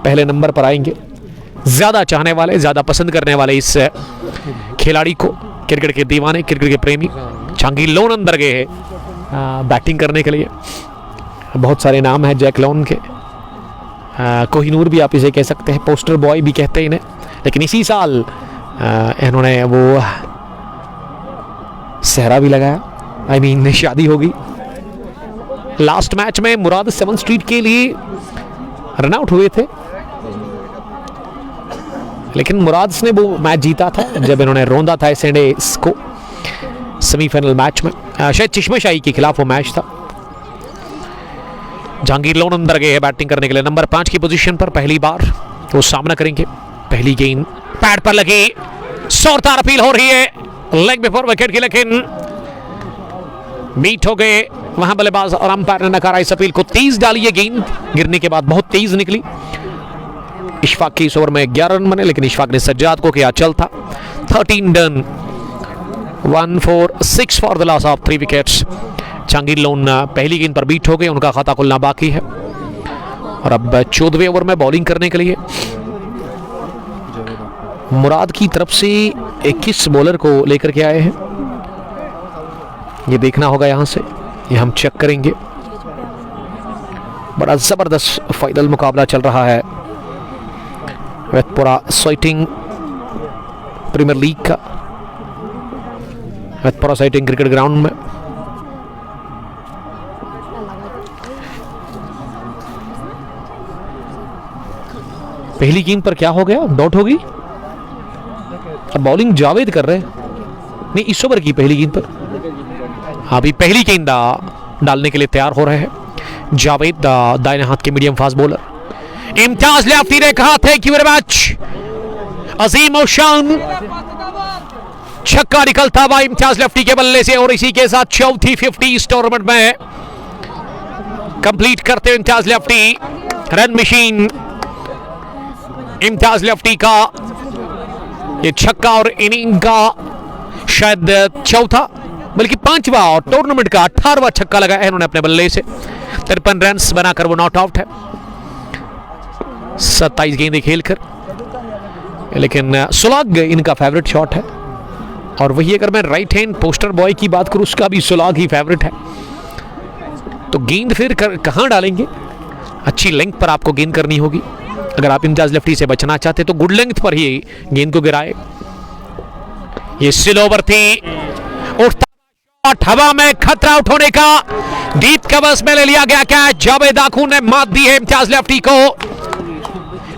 पहले नंबर पर आएंगे। ज्यादा चाहने वाले, ज्यादा पसंद करने वाले इस खिलाड़ी को, क्रिकेट के दीवाने, क्रिकेट के प्रेमी चांगी लोन अंदर गए हैं बैटिंग करने के लिए। बहुत सारे नाम हैं जैक लोन के, कोहिनूर भी आप इसे कह सकते हैं, पोस्टर बॉय भी कहते हैं इन्हें। लेकिन इसी साल इन्होंने वो सेहरा भी लगाया, आई मीन शादी होगी। लास्ट मैच में मुराद 7 स्ट्रीट के लिए रन आउट हुए थे, लेकिन मुराद ने वो मैच जीता था जब इन्होंने रोंदा था एसएनएस को सेमीफाइनल मैच में। शायद चश्मशाही के खिलाफ वो मैच था। जहांगीर लोन अंदर गए हैं बैटिंग करने के लिए, नंबर 5 की पोजीशन पर पहली बार वो सामना करेंगे। पहली गेंद पैड पर लगी, जोरदार अपील हो रही है लेग बिफोर विकेट की, लेकिन मीट हो गए वहां बल्लेबाज और अंपायर ने नकारा इस अपील को। तेज डाली है गेंद, गिरने के बाद बहुत तेज निकली। इशफाक के इस ओवर में 11 रन बने, लेकिन इशफाक ने सज्जाद को किया चल था। 13 done, 1 4 6 for the loss of 3 wickets. Jahangir loan पहली गेंद पर बीट हो गए, उनका खाता खुलना बाकी है। और अब 14वें ओवर में बॉलिंग करने के लिए मुराद की तरफ से 21 बॉलर को लेकर के आए हैं। ये देखना होगा यहां से, ये हम चेक करेंगे। बड़ा जबरदस्त फाइनल मुकाबला चल रहा है वेतपुरा साइटिंग प्रीमियर लीग का, वेतपुरा साइटिंग क्रिकेट ग्राउंड में। पहली गेंद पर क्या हो गया, डॉट होगी। और बॉलिंग जावेद कर रहे हैं, नहीं इस ओवर की पहली गेंद पर। अभी पहली गेंद डालने के लिए तैयार हो रहे हैं जावेद, दाहिने हाथ के medium fast bowler. Imtiaz lefty ने कहा थैंक यू वेरी मच। अजीम और शान छक्का निकलता हुआ इम्तियाज लेफ्टी के बल्ले से, और इसी के साथ चौथी 50 इस टूर्नामेंट में कंप्लीट करते हुए Imtiaz lefty. Run machine Imtiaz lefty का ये छक्का और इनिंग का शायद चौथा बल्कि 5वां और टूर्नामेंट का 18वां छक्का लगाया है इन्होंने अपने बल्ले से। 53 रन बनाकर वो नॉट आउट है 27 गेंदें खेलकर। लेकिन सुलाग इनका फेवरेट शॉट है, और वही अगर मैं राइट हैंड पोस्टर बॉय की बात करूं उसका भी सुलाग ही फेवरेट है। तो गेंद फिर कहां डालेंगे, अच्छी लेंथ पर आपको गेंद करनी होगी। अगर आप इम्तियाज लेफ्टी से बचना चाहते तो गुड लेंथ पर ही गेंद को गिराए। ये स्लो ओवर थी, उठता शॉट हवा में, खतरा उठाने का, डीप कवर्स में ले लिया गया कैच। जावेद आखून ने मात दी है इम्तियाज लेफ्टी को।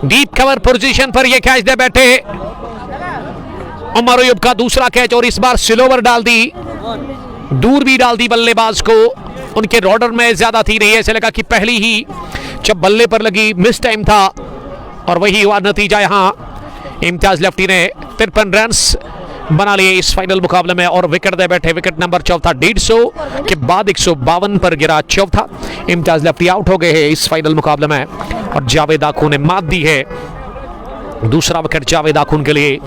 डीप कवर पोजीशन पर ये कैच दे बैठे उमर अयूब का दूसरा कैच, और इस बार स्लो ओवर डाल दी, दूर भी डाल दी बल्लेबाज को। उनके रॉडर में ज्यादा थी नहीं, ऐसे लगा कि पहली ही जब बल्ले पर लगी मिस टाइम था, और वही हुआ नतीजा। यहां इम्तियाज लेफ्टी ने 53 रन बना लिए इस फाइनल मुकाबले में, और विकेट दे बैठे। विकेट नंबर चौथा 150 के बाद 152 पर गिरा चौथा। इम्तियाज लेफ्टी आउट हो गए हैं इस फाइनल मुकाबले में, और जावेद आखून ने मात दी है। दूसरा विकेट जावेद आखून के लिए।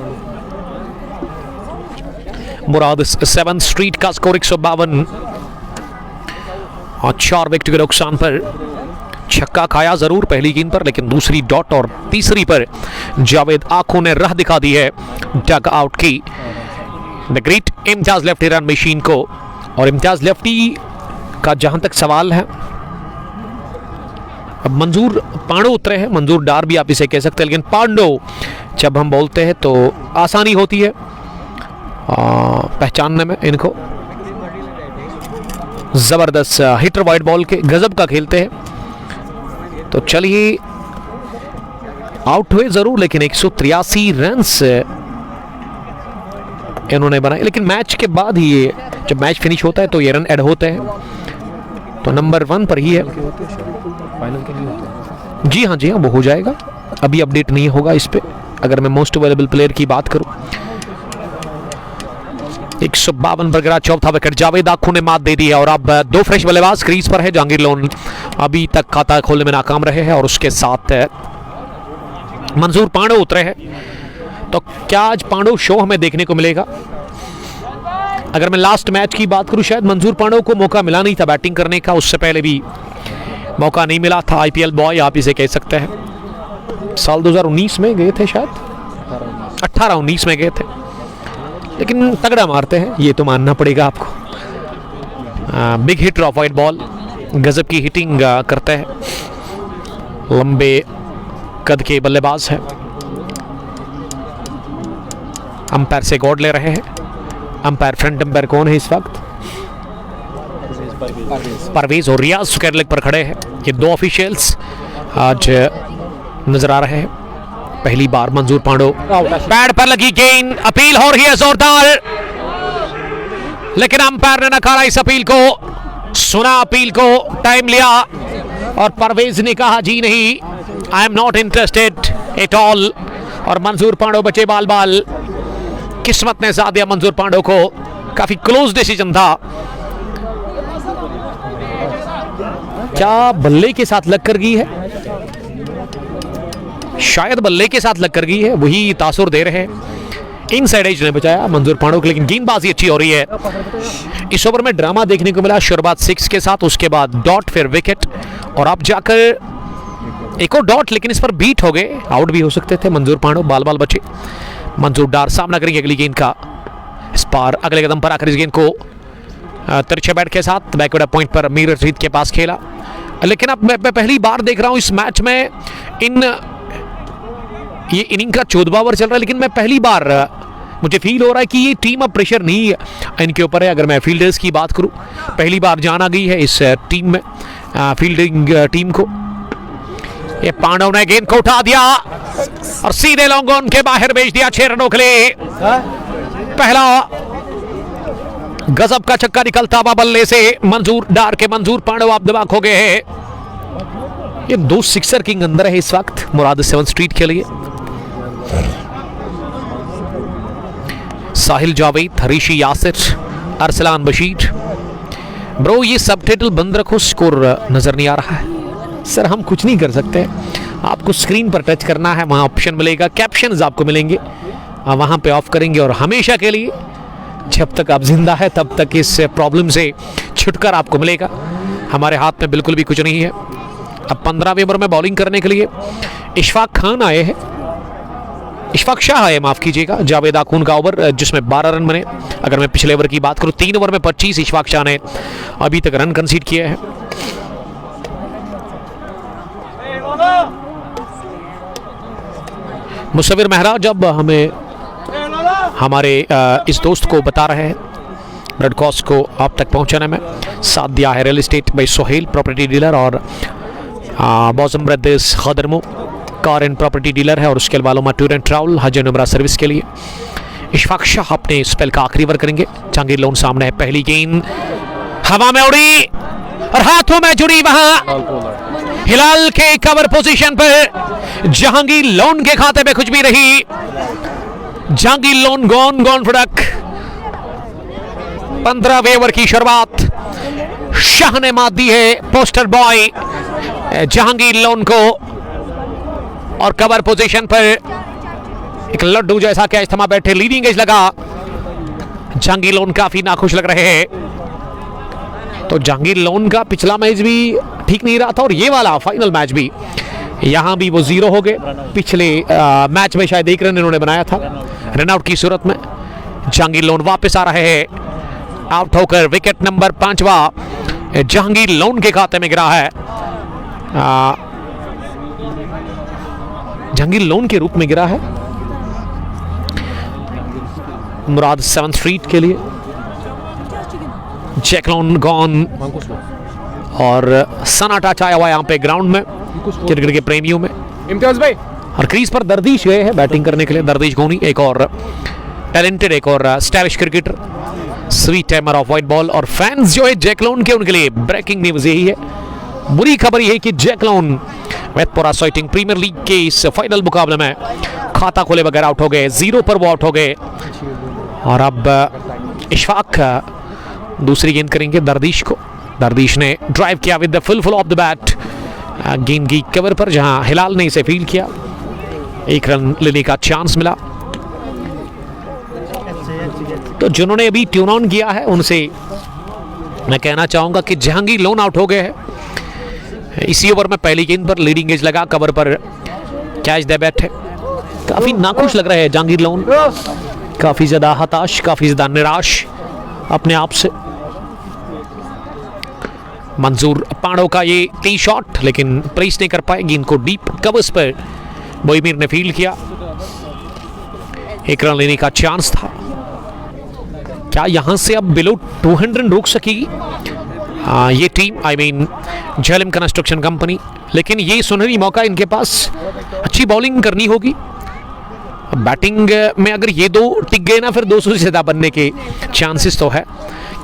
मुराद 7 स्ट्रीट का स्कोर 152, और 4 विकेट के नुकसान पर छक्का खाया जरूर पहली गेंद पर, लेकिन दूसरी डॉट और तीसरी पर जावेद आखों ने राह दिखा दी है डग आउट की। The great Imtiaz lefty run machine को। और इम्तियाज लेफ्टी का जहां तक सवाल है, अब मंजूर पांडो उतरे हैं, मंजूर डार भी आप इसे कह सकते हैं, लेकिन पांडो जब हम बोलते हैं तो आसानी होती है पहचानने में इनको। जबरदस्त हिटर वाइड बॉल के गजब का खेलते हैं। तो चलिए, आउट हुए जरूर, लेकिन 183 रन इन्होंने बनाए। लेकिन मैच के बाद ही ये, जब मैच फिनिश होता है तो ये रन ऐड होते हैं, तो नंबर 1 पर ही है। फाइनल के लिए होते हैं। जी हाँ वो हो जाएगा, अभी अपडेट नहीं होगा इस पे। अगर मैं मोस्ट अवेलेबल प्लेयर की बात करूं, 152 पर गिरा चौथा विकेट। जावेद आखों ने मात दे दी है, और अब 2 फ्रेश बल्लेबाज क्रीज पर है। जहांगीर लोन अभी तक खाता खोलने में नाकाम रहे हैं, और उसके साथ मंजूर पांडो उतरे हैं। तो क्या आज पांडो शो हमें देखने को मिलेगा? अगर मैं लास्ट मैच की बात करूं, शायद मंजूर पांडो को मौका मिला नहीं था बैटिंग करने का, उससे पहले भी मौका नहीं मिला था। आईपीएल बॉय आप इसे कह सकते हैं। साल 2019 में गए थे, शायद 18-19 में गए थे, लेकिन तगड़ा मारते हैं, ये तो मानना पड़ेगा आपको। Big hit of wide ball, गजब की हिटिंग करते हैं। लंबे कद के बल्लेबाज है। अंपायर से गौड़ ले रहे हैं। अंपायर फ्रंट अंपायर कौन है इस वक्त? परवेज और रियाज स्क्वायर लेग पर खड़े हैं। ये दो ऑफिशियल्स आज नजर आ रहे हैं। पहली बार मंजूर पांडो, पैड पर लगी गेंद, अपील हो रही है जोरदार, लेकिन अंपायर ने नकारा इस अपील को। सुना अपील को, टाइम लिया और परवेज ने कहा जी नहीं, I am not interested at all. और मंजूर पांडो बचे बाल बाल। किस्मत ने साथ दिया मंजूर पांडो को। काफी क्लोज डिसीजन था। क्या बल्ले के साथ लग कर गई है? शायद बल्ले के साथ लग कर गई है, वही तासुर दे रहे हैं। इनसाइड एज ने बचाया मंजूर पांडो को, लेकिन गेंदबाजी अच्छी हो रही है। इस ओवर में ड्रामा देखने को मिला। शुरुआत 6 के साथ, उसके बाद डॉट, फिर विकेट और अब जाकर एक और डॉट, लेकिन इस पर बीट हो गए। आउट भी हो सकते थे मंजूर पांडो। बाल बाल बचे। मंजूर डार सामना करेंगे अगली गेंद का। इस पार अगले कदम पर आकर इस गेंद को तिरछे बैट के साथ बैकवर्ड पॉइंट पर मीर रशीद के पास खेला। लेकिन अब मैं पहली बार देख रहा हूं इस मैच में, ये इनिंग का 14वां ओवर चल रहा है, लेकिन मैं पहली बार मुझे फील हो रहा है कि ये टीम अब प्रेशर नहीं है इनके ऊपर है। अगर मैं फील्डर्स की बात करूं, पहली बार जान आ गई है इस टीम में, फील्डिंग टीम को। ये पांडव ने गेंद को उठा दिया और सीधे लॉन्ग ऑन के बाहर भेज दिया 6 रनों के लिए। पहला गजब का छक्का निकलता हुआ बल्ले से मंजूर डार के। मंजूर पांडव आप दिमाग हो गए हैं। ये 2 सिक्सर किंग अंदर है इस वक्त मुराद 7 स्ट्रीट के लिए। साहिल जावेद, हरीशी यासिर, अरसलान बशीर। ब्रो ये सबटाइटल बंद रखो, स्कोर नजर नहीं आ रहा है। सर हम कुछ नहीं कर सकते, आपको स्क्रीन पर टच करना है, वहां ऑप्शन मिलेगा, कैप्शंस आपको मिलेंगे, वहां पे ऑफ करेंगे और हमेशा के लिए जब तक आप जिंदा है तब तक इस प्रॉब्लम से छुटकारा आपको मिलेगा। हमारे हाथ में बिल्कुल भी कुछ नहीं है। अब 15वें ओवर में बॉलिंग करने के लिए इशफाक खान आए हैं, इशफाक शाह आए, माफ कीजिएगा। जावेद आखून का ओवर जिसमें 12 रन बने। अगर मैं पिछले ओवर की बात करूं, 3 ओवर में 25 इशफाक शाह ने अभी तक रन कंसीड किए हैं। मुसव्विर मेहरा जब हमें हमारे इस दोस्त को बता रहे हैं रेड क्रॉस को आप तक पहुंचाने में साथ दिया है रियल इस्टेट भाई सोहेल प्रॉपर्टी डीलर और बॉजम ब्रदर्स खदरमो कार एंड प्रॉपर्टी डीलर है, और उसके अलावा टूर एंड ट्रैवल हज एंड उमरा सर्विस के लिए। इशफाक शाह अपने स्पेल का आखिरी ओवर करेंगे। जहांगीर लोन सामने है। पहली गेंद हवा में उड़ी और हाथों में जुड़ी, वहां हिलाल के कवर पोजीशन पर जहांगीर लोन के खाते में कुछ भी रही। जहांगीर लोन गॉन फड़क। 15वें ओवर की शुरुआत शाह ने मात दी है पोस्टर बॉय जहांगीर लोन को, और कवर पोजीशन पर एक लड्डू जैसा कैच थमा बैठे। लीडिंग एज लगा। जहांगीर लोन काफी नाखुश लग रहे हैं। तो जहांगीर लोन का पिछला मैच भी ठीक नहीं रहा था और ये वाला फाइनल मैच भी, यहां भी वो 0 हो गए। पिछले मैच में शायद 1 रन इन्होंने बनाया था रन आउट की सूरत में। जहांगीर लोन वापस आ रहे हैं आउट होकर। विकेट नंबर 5वां जहांगीर लोन के खाते में गिरा है। जहांगीर लोन के रूप में गिरा है मुराद 7 स्ट्रीट के लिए। जैक लोन गॉन और सन्नाटा छाया हुआ यहाँ पे ग्राउंड में क्रिकेट के प्रेमियों में। इम्तियाज भाई और क्रीज पर दर्दिश गए हैं बैटिंग करने के लिए। दर्दिश गोनी एक और टैलेंटेड, एक और stylish cricketer, sweet timer of white ball. और फैंस जो है जैक लोन के, उनके लिए ब्रेकिंग न्यूज यही है, बुरी खबर यह है कि Jack Lone Wetpora sighting premier league के इस फाइनल मुकाबले में खाता खोले बगैर आउट हो गए। 0 पर वो आउट हो गए। और अब इशफाक दूसरी गेंद करेंगे दर्दिश को। दर्दिश ने ड्राइव किया with the full of the bat गेंद की कवर पर, जहां हिलाल ने इसे फील्ड किया। 1 रन लेने का चांस मिला। तो जिन्होंने अभी ट्यून ऑन किया है उनसे मैं कहना चाहूंगा कि जहांगीर लोन आउट हो गए हैं। इसी ओवर में पहली गेंद पर लीडिंग एज लगा, कवर पर कैच द बैट है। काफी नाखुश लग रहे हैं जहांगीर लोन, काफी ज्यादा हताश, काफी ज्यादा निराश अपने आप से। मंजूर पांडव का ये टी शॉट, लेकिन प्लेस नहीं कर पाए गेंद को डीप कवर्स पर बोईमीर ने फील्ड किया, 1 रन लेने का चांस था। क्या यहां से अब बिलो 200 रन रोक सकेगी ये team, I mean Jhelum construction company? लेकिन ये सुनहरी मौका इनके पास, अच्छी बॉलिंग करनी होगी। बैटिंग में अगर ये दो टिक गए ना, फिर 200 से ज़्यादा बनने के चांसेस तो है,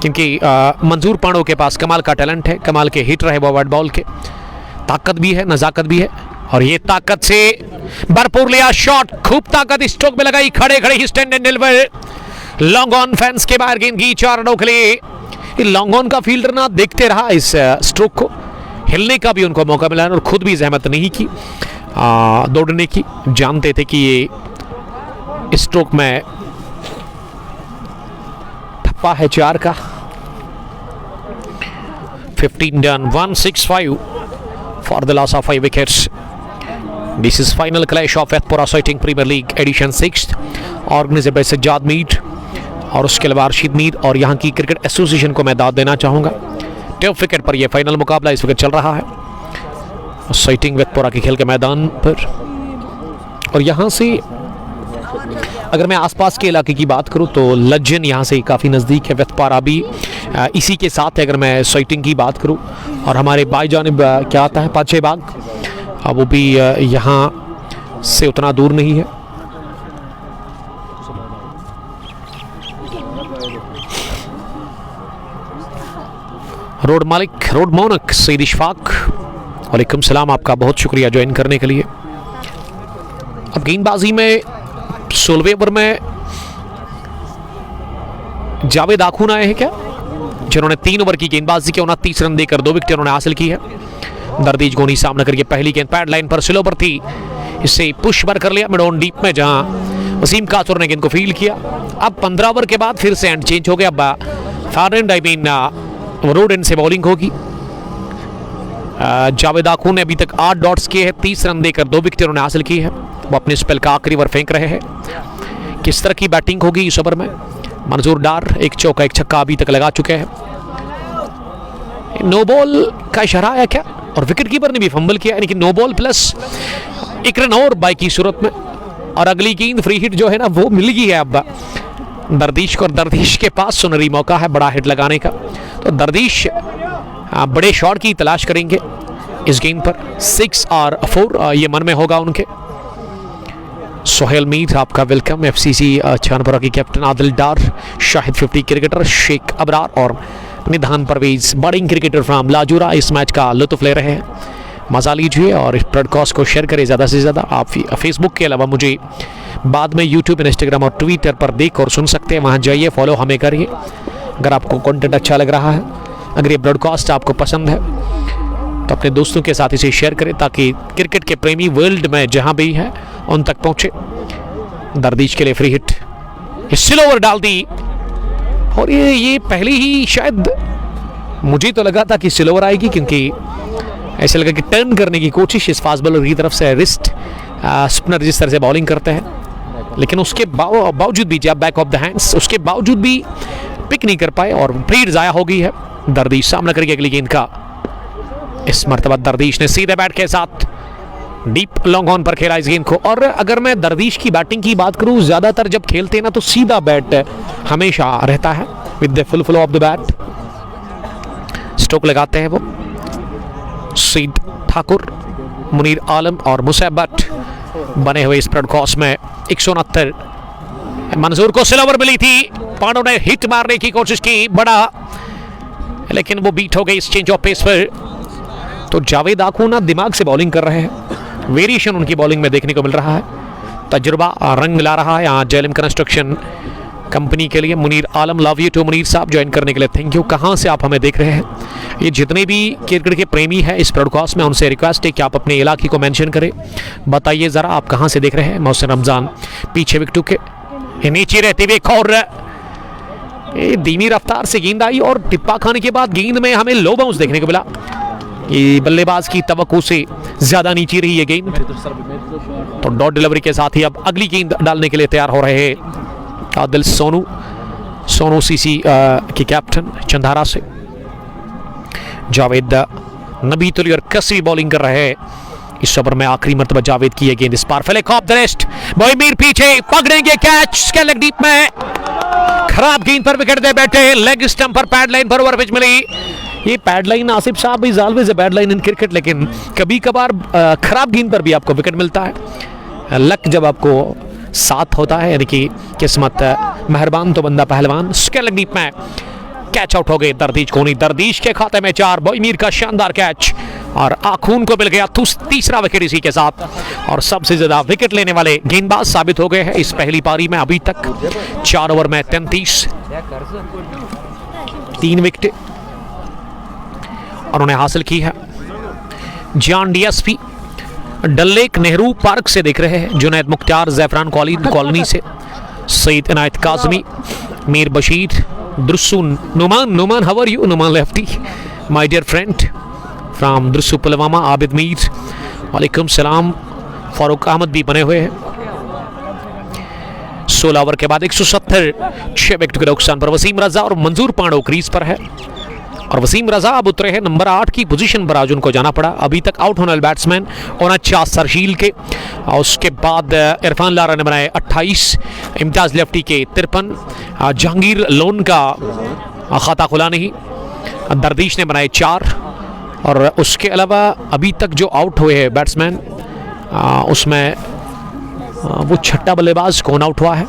क्योंकि मंजूर पांडो के पास कमाल का टैलेंट है, कमाल के हिटर है वो वाइड बॉल के, ताकत भी है, नज़ाकत भी है। और ये ताकत से भरपूर लिया शॉट, खूब ताकत स्ट्रोक में लगाई, खड़े खड़े ही stand and deliver, long on fence के बाहर गेंद की 4 रनों के लिए। लॉन्ग ऑन का फील्डर ना देखते रहा इस स्ट्रोक को, हिलने का भी उनको मौका मिला और खुद भी जहमत नहीं की दौड़ने की, जानते थे कि ये स्ट्रोक में ठप्पा है 4 का। 15 done, 165 for the loss of 5 wickets. This is final clash of Ethpura Sighting Premier League Edition 6 organized by Sajjad Mir और उसके अलावा अर्शीद मीर, और यहाँ की क्रिकेट एसोसिएशन को मैं दाद देना चाहूँगा। टफ विकेट पर यह फाइनल मुकाबला इस वक्त चल रहा है साइटिंग एथपुरा के खेल के मैदान पर। और यहाँ से अगर मैं आसपास के इलाके की बात करूँ तो लज्जन यहाँ से काफ़ी नज़दीक है, वेथपारा भी इसी के साथ है। अगर मैं साइटिंग की बात करूँ, और हमारे बाई जानिब क्या आता है पाछे बाग, वो भी यहाँ से उतना दूर नहीं है। रोड मालिक, रोड मोनक सईद इशफाक, वालेकुम सलाम, आपका बहुत शुक्रिया ज्वाइन करने के लिए। अब गेंदबाजी में 16वें ओवर में जावेद आखून आए हैं क्या, जिन्होंने 3 ओवर की गेंदबाजी की, 29 रन देकर 2 विकेट उन्होंने हासिल की है। दरदीज गोनी सामना करके पहली गेंद पैड लाइन पर स्लो पर थी, इससे पुश पर कर लिया मिड ऑन डीप में, जहां वसीम कासुर ने गेंद को फील्ड किया। अब 15 ओवर के बाद फिर से एंड चेंज हो गया, अब far end I mean road end से बॉलिंग होगी। जावेद आखून ने अभी तक 8 डॉट्स किए हैं, 30 रन देकर 2 विकेट उन्होंने हासिल की है। वो अपने स्पेल का आखिरी ओवर फेंक रहे हैं। किस तरह की बैटिंग होगी इस ओवर में? मंजूर डार 1 चौका 1 छक्का अभी तक लगा चुके हैं। नो बॉल का इशारा आया क्या, और विकेट कीपर ने भी फंबल किया, यानी कि नो बॉल प्लस 1 रन और बाई की सूरत में। और अगली गेंद फ्री हिट जो है ना वो मिल गई है अब दरदीश को, और दरदीश के पास सुनहरी मौका है बड़ा हिट लगाने का। तो दरदीश बड़े शॉट की तलाश करेंगे इस गेंद पर। 6 और 4 ये मन में होगा उनके। सोहेल मीर आपका वेलकम। एफसीसी चांदपुरा की कैप्टन आदिल डार, शाहिद 50 क्रिकेटर, शेख अबरार और निधान परवेज बॉलिंग क्रिकेटर फ्रॉम लाजूरा इस मैच का लुत्फ ले रहे हैं। मज़ा लीजिए और इस ब्रॉडकास्ट को शेयर करें ज़्यादा से ज़्यादा। आप फेसबुक के अलावा मुझे बाद में यूट्यूब, इंस्टाग्राम और ट्विटर पर देख और सुन सकते हैं, वहाँ जाइए, फॉलो हमें करिए। अगर आपको कंटेंट अच्छा लग रहा है, अगर ये ब्रॉडकास्ट आपको पसंद है, तो अपने दोस्तों के साथ इसे शेयर करें ताकि क्रिकेट के प्रेमी वर्ल्ड में जहाँ भी है उन तक पहुँचे। दरदीश के लिए फ्री हिट, स्लो ओवर डाल दी, और ये पहले ही शायद मुझे तो लगा था कि स्लो ओवर आएगी, क्योंकि ऐसे लगा कि टर्न करने की कोशिश इस फास्ट बॉलर की तरफ से, रिस्ट स्पिनर जिस तरह से बॉलिंग करते हैं, लेकिन उसके बावजूद भी जब बैक ऑफ द हैंड्स, उसके बावजूद भी पिक नहीं कर पाए और ब्रीड ज़ाया हो गई है। दरदीश सामना करके अगली गेंद का, इस मरतबा दरदीश ने सीधे बैट के साथ डीप लॉन्ग ऑन पर खेला इस गेंद को। और अगर मैं दरदीश की बैटिंग की बात करूं, ज़्यादातर जब खेलते हैं ना तो सीधा बैट हमेशा रहता है with the full flow of the bat. Stroke लगाते हैं वो सईद ठाकुर, मुनीर आलम और मुसैब भट्ट बने हुए इस ब्रॉडकास्ट में। 169 मंजूर को स्लो ओवर मिली थी, पांडो ने हिट मारने की कोशिश की बड़ा, लेकिन वो बीट हो गई इस चेंज ऑफ पेस पर। तो जावेद आखून ना दिमाग से बॉलिंग कर रहे हैं, वेरिएशन उनकी बॉलिंग में देखने को मिल रहा है, तजुर्बा रंग ला रहा है यहाँ जेलम कंस्ट्रक्शन कंपनी के लिए। मुनीर आलम, लव यू टू मुनीर साहब, ज्वाइन करने के लिए थैंक यू। कहाँ से आप हमें देख रहे हैं? ये जितने भी क्रिकेट के प्रेमी हैं इस ब्रॉडकास्ट में, उनसे रिक्वेस्ट है कि आप अपने इलाके को मेंशन करें, बताइए ज़रा आप कहाँ से देख रहे हैं। मोहसिन रमज़ान पीछे विकेटों के नीचे रहते हुए एक और धीमी रफ्तार से गेंद आई और टिप्पा खाने के बाद गेंद में हमें लो बाउंस देखने को मिला। ये बल्लेबाज की तवक्को से ज़्यादा नीचे रही है गेंद, तो डॉट डिलीवरी के साथ ही अब अगली गेंद डालने के लिए तैयार हो रहे हैं आदिल सोनू सीसी के कैप्टन चंदारा से। जावेद नबीतुली और कसरी बॉलिंग कर रहे हैं इस ओवर में आखिरी मरतबा जावेद की गेंद इस बार फ्लिक ऑफ द रेस्ट, मोइमीर पीछे पकड़ेंगे कैच, इसके लेग डीप में खराब गेंद पर विकेट दे बैठे, लेग स्टंप पर पैड लाइन पर ओवर पिच मिली। ये पैड लाइन आसिफ साहब is always a bad line in cricket, लेकिन कभी कभार खराब गेंद पर भी आपको विकेट मिलता है। लक जब आपको साथ होता है, यानी कि किस्मत मेहरबान तो बंदा पहलवान। इसके लेग डीप में कैच आउट हो गए दरदीश कोहली, दरदीश के खाते में 4, मोइमीर का शानदार कैच और आखून को मिल गया तीसरा विकेट इसी के साथ, और सबसे ज्यादा विकेट लेने वाले गेंदबाज साबित हो गए हैं इस पहली पारी में। अभी तक 4 ओवर में 33, 3 विकेट उन्होंने हासिल की है। John DSP Dal lake Nehru park से देख रहे हैं, जुनैद मुख्तार ज़ैफरान कॉलोनी से, Syed Inayat Kazmi, Mir Bashir, Durussu Numan how are you Numan lefty my dear friend from Durussu Pulwama, Abid Mir वालेकुम सलाम, फारूक अहमद भी बने हुए हैं। 16 ओवर के बाद 170, 6 विकेट के नुकसान पर वसीम रजा और मंजूर पांडो क्रीज पर है, और वसीम रजा अब उतरे हैं नंबर 8 की पोजीशन पर, आज उनको जाना पड़ा। अभी तक आउट होने वाले बैट्समैन 49 सरशील के, और उसके बाद इरफान लारा ने बनाए 28, इम्तियाज लेफ्टी के 53, जहांगीर लोन का खाता खुला नहीं, दरदीश ने बनाए 4, और उसके अलावा अभी तक जो आउट हुए हैं बैट्समैन उसमें वो छठा बल्लेबाज कौन आउट हुआ है,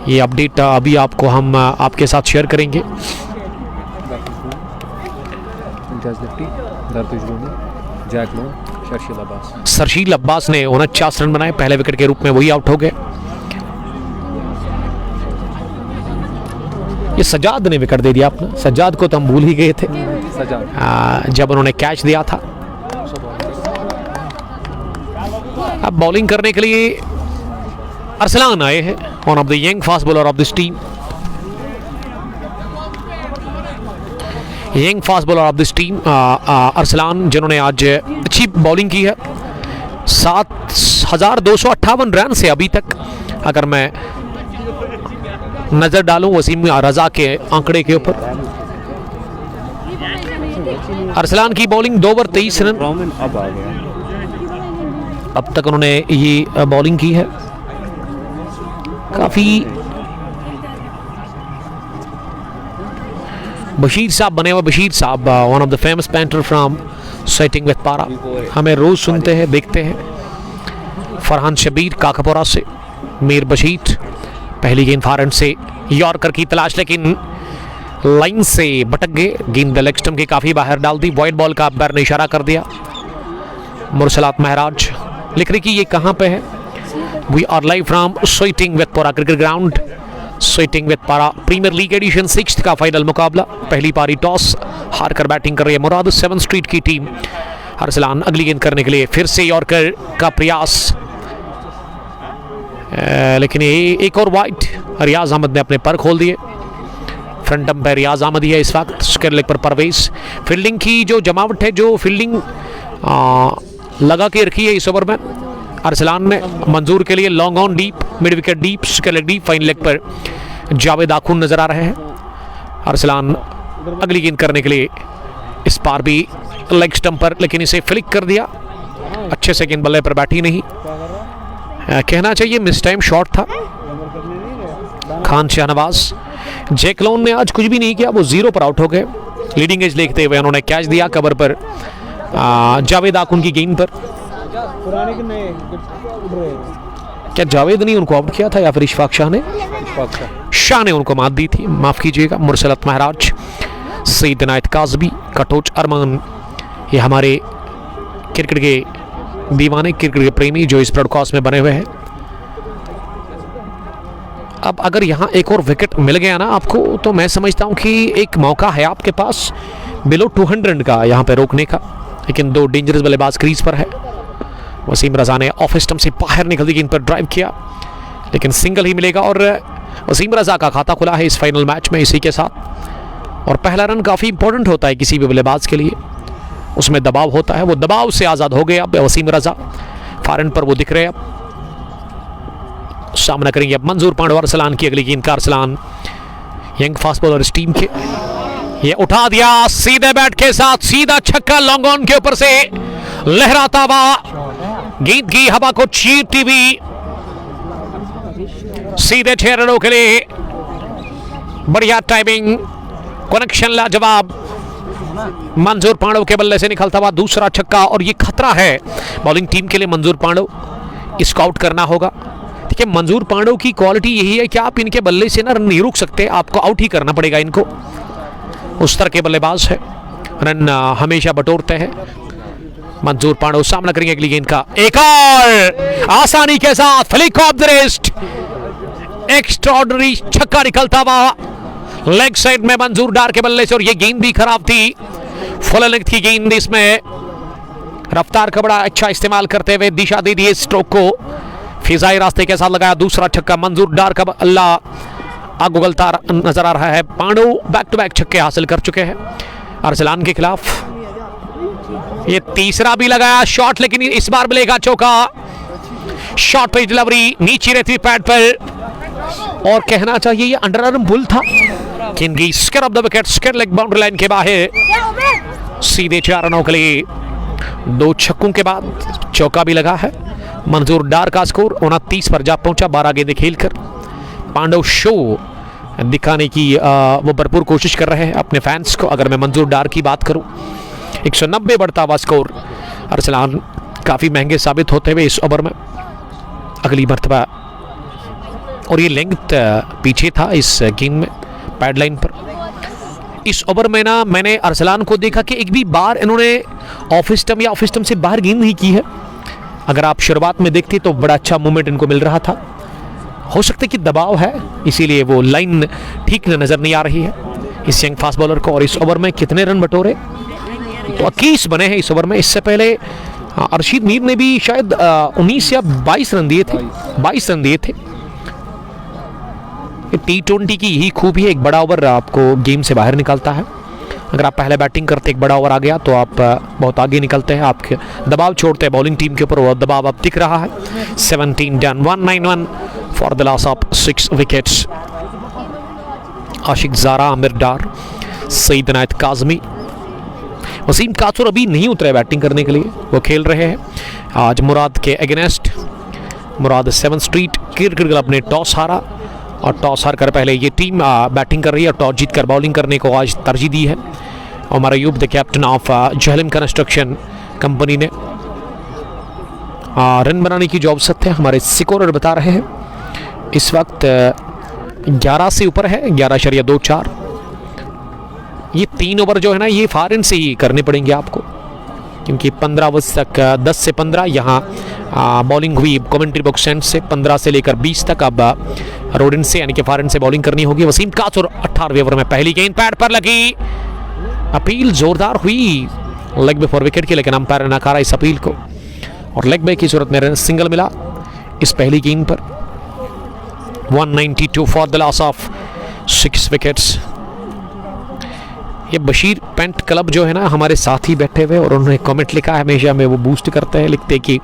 ये अपडेट अभी आपको हम आपके साथ शेयर करेंगे। सरशील अब्बास ने 49 रन बनाए, पहले विकेट के रूप में वही आउट हो गए। ये सज्जाद ने विकेट दे दिया अपना, सज्जाद को तो हम भूल ही गए थे जब उन्होंने कैच दिया था। अब बॉलिंग करने के लिए अरसलान आए हैं, one of the young fast bowler of this team, young fast bowler of this team Arsalan, जिन्होंने आज अच्छी बॉलिंग की है। 7,258 रन से अभी तक अगर मैं नजर डालूं वसीम रजा के आंकड़े के ऊपर, अरसलान की बॉलिंग 2 ओवर 23 रन अब तक उन्होंने ये बॉलिंग की है। काफी बशीर साहब बने हुए, बशीर साहब one of the famous painter from setting with पारा, हमें रोज सुनते हैं देखते हैं। फरहान शबीर काकापुरा से, मीर बशीर पहली गेंद फॉरहैंड से यॉर्कर की तलाश, लेकिन लाइन से भटक गए, गेंद लेग स्टंप के काफी बाहर डाल दी, वाइड बॉल का अंपायर ने इशारा कर दिया। मुरसलात महराज लिख रही कि ये कहाँ पे है। We are live from sweating with Para cricket ground, sweating with Para premier league edition 6 का फाइनल मुकाबला। पहली पारी टॉस हार कर बैटिंग कर रही है मुराद 7 स्ट्रीट की टीम। अरसलान अगली गेंद करने के लिए फिर से यॉर्कर का प्रयास, लेकिन ये एक और वाइड, रियाज अहमद ने अपने पर खोल दिए। फ्रंट अंपायर रियाज अहमद ही है इस वक्त, स्क्वायर लेग पर परवेज। फील्डिंग की जो जमावट है, जो फील्डिंग लगा के रखी है इस ओवर में अरसलान ने, मंजूर के लिए long on deep, mid wicket deep, square leg deep, fine leg पर जावेद आखून नजर आ रहे हैं। अरसलान अगली गेंद करने के लिए इस बार भी लेग स्टंप पर, लेकिन इसे फ्लिक कर दिया, अच्छे से गेंद बल्ले पर बैठी नहीं, कहना चाहिए मिस टाइम शॉट था। खान शाहनवाज, जैक लोन ने आज कुछ भी नहीं किया, वो 0 पर आउट हो गए। लीडिंग एज लेते हुए उन्होंने कैच दिया कवर पर जावेद आखून की गेंद पर। क्या जावेद ने उनको आउट किया था या फिर इशफाक शाह ने? शाह ने उनको मात दी थी, माफ कीजिएगा। मुरसलत महराज, सईद इनायत काज़मी, कटोच अरमान, ये हमारे क्रिकेट के दीवाने, क्रिकेट के प्रेमी जो इस ब्रॉडकास्ट में बने हुए हैं। अब अगर यहाँ एक और विकेट मिल गया ना आपको, तो मैं समझता हूँ कि एक मौका है आपके पास बिलो 200 का यहाँ पे रोकने का, लेकिन 2 डेंजरस बल्लेबाज क्रीज पर है। वसीम रजा ने ऑफ स्टंप से बाहर निकलती गेंद पर ड्राइव किया, लेकिन सिंगल ही मिलेगा, और वसीम रजा का खाता खुला है इस फाइनल मैच में इसी के साथ। और पहला रन काफ़ी इंपॉर्टेंट होता है किसी भी बल्लेबाज के लिए, उसमें दबाव होता है, वो दबाव से आज़ाद हो गए अब वसीम रजा। फॉरहैंड पर वो दिख रहे हैं, अब सामना करेंगे अब मंजूर पांडो। अरसलान की अगली गेंद का, अरसलान यंग फास्ट बॉलर इस टीम के, ये उठा दिया सीधे बैट के साथ, सीधा छक्का लॉन्ग ऑन के ऊपर से, लहराता हुआ गेंद की हवा को चीरती हुई सीधे 6 रनों के लिए। बढ़िया टाइमिंग, कनेक्शन लाजवाब। मंजूर पांडव के बल्ले से निकलता हुआ दूसरा छक्का, और ये खतरा है बॉलिंग टीम के लिए। मंजूर पांडव इसको आउट करना होगा। देखिए, मंजूर पांडव की क्वालिटी यही है कि आप इनके बल्ले से ना रन नहीं रुक सकते, आपको आउट ही करना पड़ेगा इनको। उस तरह के बल्लेबाज है, रन हमेशा बटोरते हैं। मंजूर पांडव सामना करेंगे अगली गेंद का। एक और आसानी के साथ flick of the wrist, extraordinary छक्का निकलता हुआ लेग साइड में मंजूर डार के बल्ले से। और ये गेंद भी खराब थी, फुल लेंथ की गेंद। इसमें रफ्तार का बड़ा अच्छा इस्तेमाल करते हुए दिशा दे दी स्ट्रोक को, फिजाई रास्ते के साथ लगाया दूसरा छक्का। मंजूर डार का बल्ला आग उगलता नजर आ रहा है। पांडव बैक टू बैक छक्के हासिल कर चुके हैं अरसलान के खिलाफ। ये तीसरा भी लगाया शॉट, लेकिन इस बार मिलेगा चौका। शॉर्ट पेज डिलीवरी नीचे रहती पैड पर, और कहना चाहिए ये अंडर आर्म बुल था। किंगी square off the wicket, square leg boundary line के बाहर। सीधे 4 रनों के लिए 2 छक्कों के बाद चौका भी लगा है। मंजूर डार का स्कोर 29 पर जा पहुंचा 12 गेंदें खेलकर। पांडव शो दिखाने की वो भरपूर कोशिश कर रहे हैं अपने फैंस को। अगर मैं मंजूर डार की बात करूं, 190 बढ़ता हुआ स्कोर। अरसलान काफ़ी महंगे साबित होते हुए इस ओवर में अगली मरतबा। और ये लेंथ पीछे था इस गेंद में पैड लाइन पर। इस ओवर में ना मैंने अरसलान को देखा कि एक भी बार इन्होंने ऑफ स्टंप या ऑफ स्टंप से बाहर गेंद नहीं की है। अगर आप शुरुआत में देखते तो बड़ा अच्छा मूवमेंट इनको मिल रहा था। हो सकता है कि दबाव है, इसीलिए वो लाइन ठीक नजर नहीं आ रही है इस यंग फास्ट बॉलर को। और इस ओवर में कितने रन बटोरे, तो 21 बने हैं इस ओवर में। इससे पहले अरशीद मीर ने भी शायद 19 या 22 रन दिए थे, 22 रन दिए थे। T20 की यही खूबी है, एक बड़ा ओवर आपको गेम से बाहर निकालता है। अगर आप पहले बैटिंग करते एक बड़ा ओवर आ गया तो आप बहुत आगे निकलते हैं, आपके दबाव छोड़ते हैं बॉलिंग टीम के ऊपर, वो दबाव अब दिख रहा है। 17 done, 191 for the loss of 6 wickets. Ashiq Zara, Aamir Dar, Syed Inayat Kazmi, Waseem Kasur अभी नहीं उतरे बैटिंग करने के लिए, वो खेल रहे हैं आज मुराद के अगेंस्ट। मुराद 7 स्ट्रीट क्रिकेट क्लब ने टॉस हारा, और टॉस हार कर पहले ये टीम बैटिंग कर रही है, और टॉस जीतकर बॉलिंग करने को आज तरजीह दी है। Umar Ayub the captain of Jhelum construction company ने रन बनाने की जो अवसर है हमारे स्कोरर बता रहे हैं इस वक्त 11 से ऊपर है, 11.24। ये 3 ओवर जो है ना ये फॉरन से ही करने पड़ेंगे आपको, क्योंकि 15 ओवर तक 10 से 15 यहाँ बॉलिंग हुई कमेंट्री बॉक्स एंड से, 15 से लेकर 20 तक अब रोड एंड से यानी कि फॉरन से बॉलिंग करनी होगी। वसीम कासुर 18वें ओवर में पहली गेंद पैड पर लगी, अपील जोरदार हुई लेग बे फॉर विकेट की, लेकिन अंपायर ने नकारा इस अपील को, और लेग बे की सूरत में सिंगल मिला इस पहली गेंद पर। 192 for the loss of 6 wickets. ये बशीर पेंट क्लब जो है ना हमारे साथ ही बैठे हुए, और उन्होंने कमेंट लिखा है, हमेशा हमें वो बूस्ट करते हैं, लिखते कि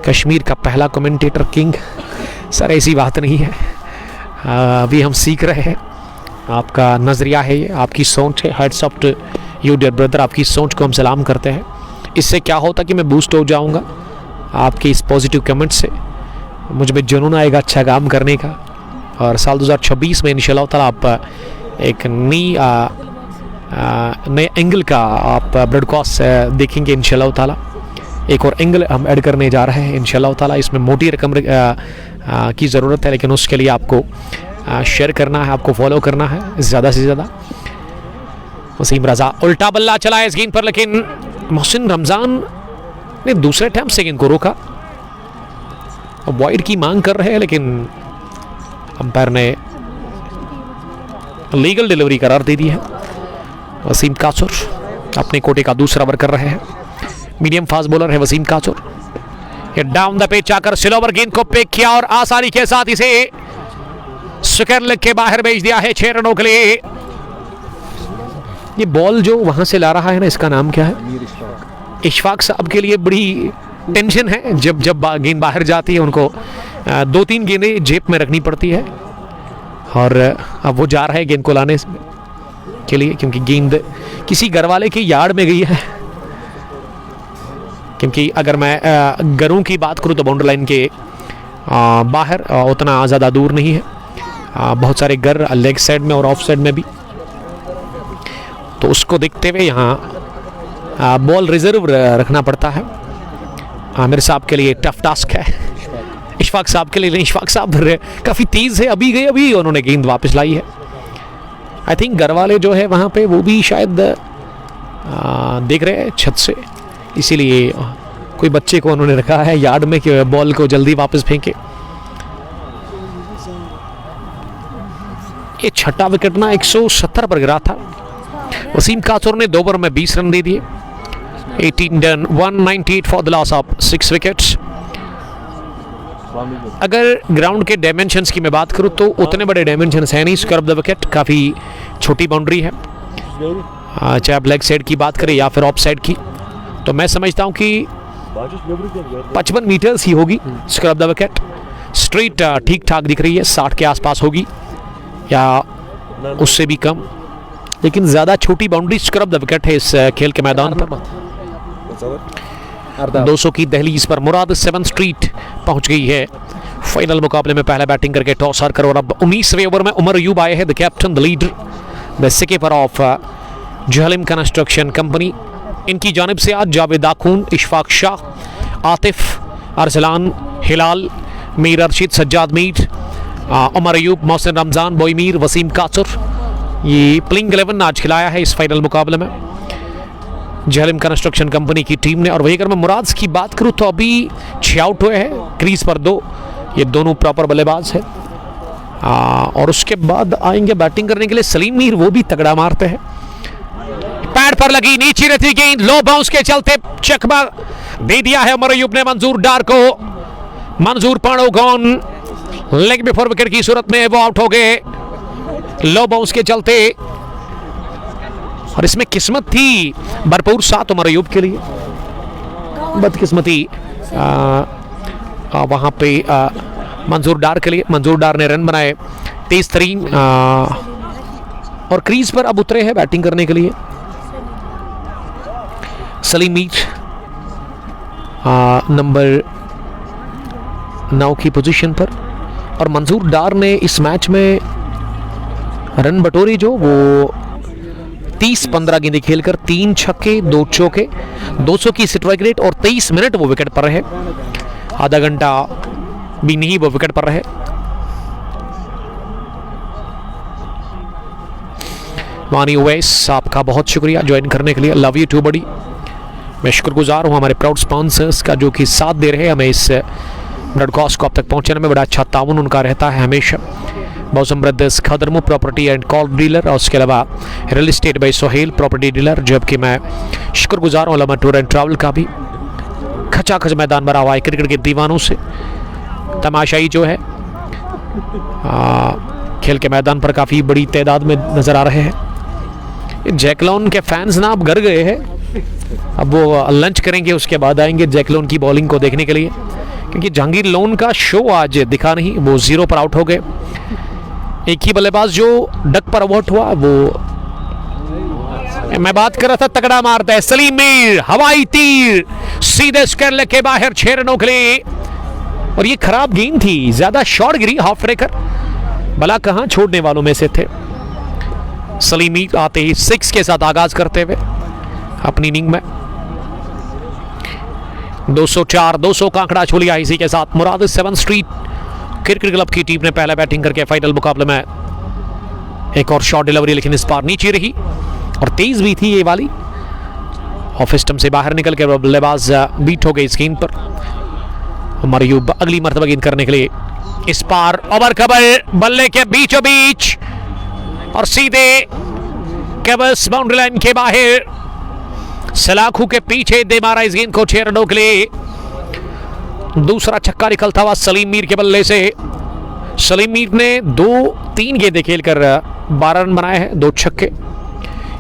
कश्मीर का पहला कमेंटेटर किंग। सर ऐसी बात नहीं है, अभी हम सीख रहे हैं। आपका नज़रिया है ये, आपकी सोच है। Heads off to you dear brother, आपकी सोच को हम सलाम करते हैं। इससे क्या होता कि मैं बूस्ट हो जाऊंगा आपके इस पॉजिटिव कमेंट से, मुझ में जुनून आएगा अच्छा काम करने का। और साल 2026 में इंशाल्लाह ताला आप एक नए एंगल का आप ब्रॉडकास्ट देखेंगे इंशाल्लाह ताला। एक और एंगल हम ऐड करने जा रहे हैं इंशाल्लाह ताला। इसमें मोटी रकम की ज़रूरत है, लेकिन उसके लिए आपको शेयर करना है, आपको फॉलो करना है ज़्यादा से ज़्यादा। वसीम रज़ा उल्टा बल्ला चला इस गेंद पर, लेकिन मोहसिन रमज़ान ने दूसरे टाइम से गेंद को रोका। वाइड की मांग कर रहे हैं, लेकिन अंपायर ने लीगल डिलीवरी करार दे दी है। वसीम कासुर अपने कोटे का दूसरा ओवर कर रहे हैं। मीडियम फास्ट बॉलर है वसीम कासुर। ये डाउन द पिच आकर स्लोवर गेंद को पिक किया और आसानी के साथ इसे स्क्वायर लेग के बाहर भेज दिया है 6 रनों के लिए। ये बॉल जो वहां से ला रहा है ना, इसका नाम क्या है? इशफाक साहब के लिए बड़ी टेंशन है जब गेंद बाहर जाती है, उनको 2-3 गेंदें जेब में रखनी पड़ती है। और अब वो जा रहा है गेंद को लाने के लिए, क्योंकि गेंद किसी घर वाले के यार्ड में गई है। क्योंकि अगर मैं गरों की बात करूं तो बाउंड्री लाइन के बाहर उतना ज़्यादा दूर नहीं है, बहुत सारे गर लेग साइड में और ऑफ साइड में भी, तो उसको देखते हुए यहाँ बॉल रिजर्व रखना पड़ता है। आमिर साहब के लिए टफ टास्क है, इशफाक साहब के लिए नहीं, इशफाक साहब काफ़ी तेज़ है, अभी गए अभी उन्होंने गेंद वापस लाई है। आई थिंक घर वाले जो है वहाँ पे वो भी शायद देख रहे हैं छत से, इसीलिए कोई बच्चे को उन्होंने रखा है यार्ड में कि बॉल को जल्दी वापस फेंके। ये छठा विकेट ना 170 पर गिरा था। वसीम काचर ने 2 ओवर में 20 रन दे दिए। 18 done, 198 for the loss of 6 wickets. अगर ग्राउंड के डायमेंशंस की मैं बात करूं तो उतने बड़े डायमेंशंस है नहीं स्क्रब द विकेट, काफ़ी छोटी बाउंड्री है। चाहे आप लेग साइड की बात करें या फिर ऑफ साइड की, तो मैं समझता हूं कि 55 मीटर्स ही होगी स्क्रब द विकेट। स्ट्रेट ठीक ठाक दिख रही है, 60 के आसपास होगी या उससे भी कम, लेकिन ज़्यादा छोटी बाउंड्री स्क्रब द विकेट है इस खेल के मैदान पर। 200 की दहलीज पर मुराद 7 स्ट्रीट पहुंच गई है। फाइनल मुकाबले में पहला बैटिंग करके टॉस हार कर और अब 19वें ओवर में उमर अयूब आए हैं, the captain the leader the skipper of Jhelum construction company. इनकी जानिब से आज जावेद आखून, इशफाक शाह, आतिफ, अरसलान, हिलाल, मीर अरशीद, सज्जाद मीर, उमर अयूब, मोहसिन रमज़ान, बोईमीर, वसीम काचर, ये प्लेइंग 11 आज खिलाया है इस फाइनल मुकाबले में जहलिम कंस्ट्रक्शन कंपनी की टीम ने। और वही अगर मैं मुराद की बात करूं तो अभी 6 आउट हुए हैं, क्रीज पर 2, ये दोनों प्रॉपर बल्लेबाज हैं। और उसके बाद आएंगे बैटिंग करने के लिए सलीम मीर, वो भी तगड़ा मारते हैं। पैड पर लगी नीचे रहती गेंद, लो बाउंस के चलते चकमा दे दिया है उमर अयूब ने मंजूर डार को। मंजूर पाणो गॉन लेग बिफोर विकेट की सूरत में वो आउट हो गए लो बाउंस के चलते। और इसमें किस्मत थी भरपूर साथ उमर अयूब के लिए, बदकिस्मती वहां पे मंजूर डार के लिए। मंजूर डार ने रन बनाए 23 तरीन और क्रीज पर अब उतरे हैं बैटिंग करने के लिए सलीम मीर नंबर 9 की पोजीशन पर। और मंजूर डार ने इस मैच में रन बटोरी जो वो 30-15 गेंदें खेलकर 3 छक्के 2 चौके, 200 की स्ट्राइक रेट और 23 मिनट वो विकेट पर रहे, आधा घंटा भी नहीं वो विकेट पर रहे। वानी ओवैस आपका बहुत शुक्रिया ज्वाइन करने के लिए, लव यू टू बड़ी। मैं शुक्रगुजार हूँ हमारे प्राउड स्पॉन्सर्स का जो कि साथ दे रहे हैं हमें इस ब्रॉडकास्ट को आप तक पहुँचाने में, बड़ा अच्छा ताउन उनका रहता है हमेशा। मौसम ब्रदर्स खदरमू प्रॉपर्टी एंड कॉल डीलर और उसके अलावा real estate by Sohail property dealer, जबकि मैं शुक्रगुजार हूँ लमा टूर एंड ट्रैवल का भी। खचाखच मैदान भरा हुआ है क्रिकेट के दीवानों से, तमाशाई जो है खेल के मैदान पर काफ़ी बड़ी तादाद में नज़र आ रहे हैं। जैकलॉन के फैंस ना अब घर गए हैं, अब वो लंच करेंगे उसके बाद आएंगे जैकलॉन की बॉलिंग को देखने के लिए, क्योंकि जहांगीर लोन का शो आज दिखा नहीं, वो 0 पर आउट हो गए। एक ही बल्लेबाज जो डक पर आउट हुआ वो मैं बात कर रहा था, तगड़ा मारता है सलीम मीर, हवाई तीर सीधे स्क्वायर के बाहर 6 रनों के लिए। और ये खराब गेंद थी, ज्यादा शॉर्ट गिरी, हाफ ब्रेकर, भला कहां छोड़ने वालों में से थे। सलीम मीर आते ही 6 के साथ आगाज करते हुए अपनी इनिंग में 204 200 का आंकड़ा छू लिया। इसी के साथ मुराद 7 स्ट्रीट क्रिकेट क्लब की टीम ने पहला बैटिंग करके फाइनल मुकाबले में एक और शॉट डिलीवरी, लेकिन इस बार नीचे रही और तेज भी थी ये वाली, ऑफ स्टंप से बाहर निकल के बल्लेबाज बीट हो गए इस गेंद पर। उमर अयूब अगली मर्तबा गेंद करने के लिए इस पार ओवर कवर बल्ले के बीचों बीच और सीधे केबल्स बाउंड्री लाइन के बाहर सलाखू के पीछे दे मारा इस गेंद को 6 रनों के लिए। दूसरा छक्का निकलता हुआ सलीम मीर के बल्ले से। सलीम मीर ने 2-3 गेंदें खेलकर 12 रन बनाए हैं, 2 छक्के।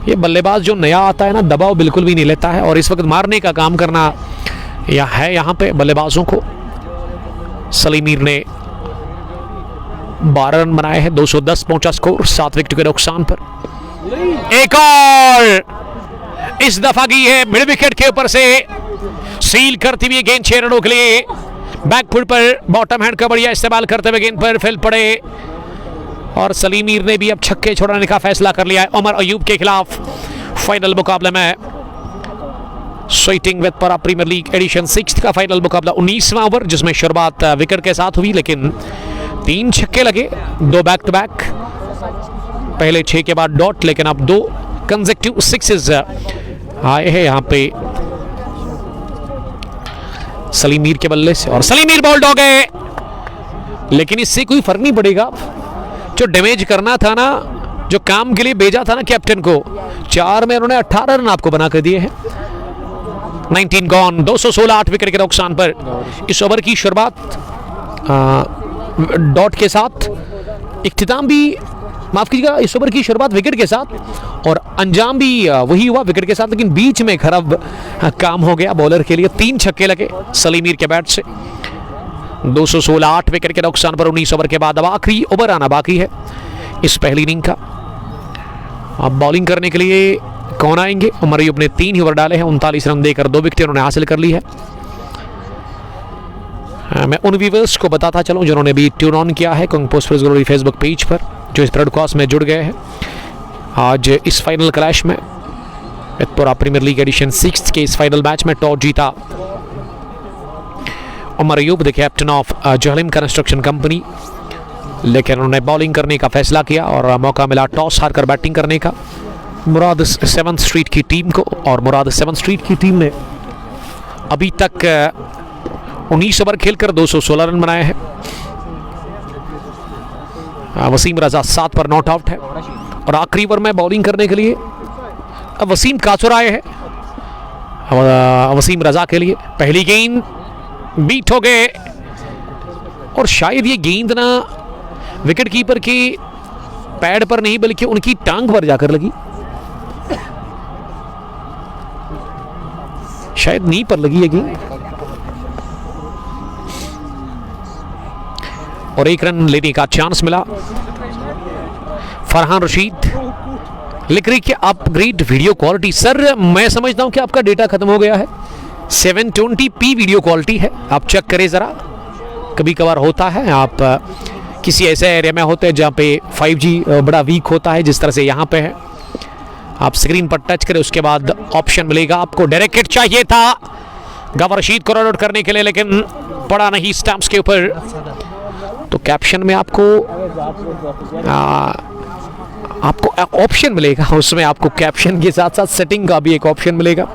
ये बल्लेबाज जो नया आता है ना, दबाव बिल्कुल भी नहीं लेता है और इस वक्त मारने का काम करना या है यहाँ पे बल्लेबाजों को। सलीम मीर ने 12 रन बनाए हैं, 210 पहुंचा स्कोर 7 विकेट के नुकसान पर। एक और इस दफा की है मिड विकेट के ऊपर से सील करती हुई गेंद 6 रनों के लिए। बैकफुट पर बॉटम हैंड का बढ़िया इस्तेमाल करते हुए गेंद पर फील्ड पड़े और सलीम मीर ने भी अब छक्के छोड़ने का फैसला कर लिया है उमर अयूब के खिलाफ फाइनल मुकाबले में। Sweating with Para premier league edition 6 का फाइनल मुकाबला 19वां ओवर, जिसमें शुरुआत विकेट के साथ हुई, लेकिन 3 छक्के लगे, 2 बैक टू बैक। पहले 6 के बाद डॉट, लेकिन अब 2 कंसेक्यूटिव सिक्सेस आए हैं यहाँ पे सलीम मीर के बल्ले से, और सलीम मीर बॉल्ड हो गए। लेकिन इससे कोई फर्क नहीं पड़ेगा। जो डैमेज करना था ना, जो काम के लिए भेजा था ना कैप्टन को, 4 में उन्होंने 18 रन आपको बना कर दिए हैं। 19 गॉन, 216 8 विकेट के नुकसान पर इस ओवर की शुरुआत डॉट के साथ, इख्तिताम भी, माफ कीजिएगा, इस ओवर की शुरुआत विकेट के साथ और अंजाम भी वही हुआ विकेट के साथ, लेकिन बीच में खराब काम हो गया बॉलर के लिए। 3 छक्के लगे सलीम मीर के बैट से। 216 8 विकेट के नुकसान पर 19 ओवर के बाद अब आखिरी ओवर आना बाकी है इस पहली इनिंग का। अब बॉलिंग करने के लिए कौन आएंगे? उमर अयूब ने 3 ही ओवर डाले हैं, 39 रन देकर 2 विकेट उन्होंने हासिल कर ली है। मैं उन व्यूअर्स को बताता चलूं जिन्होंने भी ट्यून ऑन किया है kung post glory Facebook page पर, जो इस ब्रॉडकास्ट में जुड़ गए हैं। आज इस फाइनल क्लैश में पूरा प्रीमियर लीग एडिशन 6 के इस फाइनल मैच में टॉस जीता Umar Ayub, the captain of Jhelum construction company, लेकिन उन्होंने बॉलिंग करने का फैसला किया और मौका मिला टॉस हारकर बैटिंग करने का मुराद 7th स्ट्रीट की टीम को। और मुराद 7th स्ट्रीट की टीम ने अभी तक 19 ओवर खेलकर 216 रन बनाए हैं। वसीम रजा 7 पर नॉट आउट है और आखिरी ओवर में बॉलिंग करने के लिए अब वसीम काचुर आए हैं। वसीम रजा के लिए पहली गेंद बीट हो गए और शायद ये गेंद ना विकेट कीपर के पैड पर नहीं बल्कि उनकी टांग पर जाकर लगी, शायद नी पर लगी है गेंद, और 1 रन लेने का चांस मिला। फरहान रशीद लिख रही कि अपग्रेड वीडियो क्वालिटी। सर मैं समझता हूं कि आपका डेटा खत्म हो गया है। 720p वीडियो क्वालिटी है, आप चेक करें जरा। कभी कभार होता है, आप किसी ऐसे एरिया में होते हैं जहां पे 5G बड़ा वीक होता है, जिस तरह से यहां पे है। आप स्क्रीन पर टच करें, उसके बाद ऑप्शन मिलेगा आपको। डायरेक्ट हिट चाहिए था गवर रशीद को रन आउट करने के लिए, लेकिन पड़ा नहीं स्टंप्स के ऊपर। तो कैप्शन में आपको ऑप्शन मिलेगा, उसमें आपको कैप्शन के साथ साथ सेटिंग का भी एक ऑप्शन मिलेगा।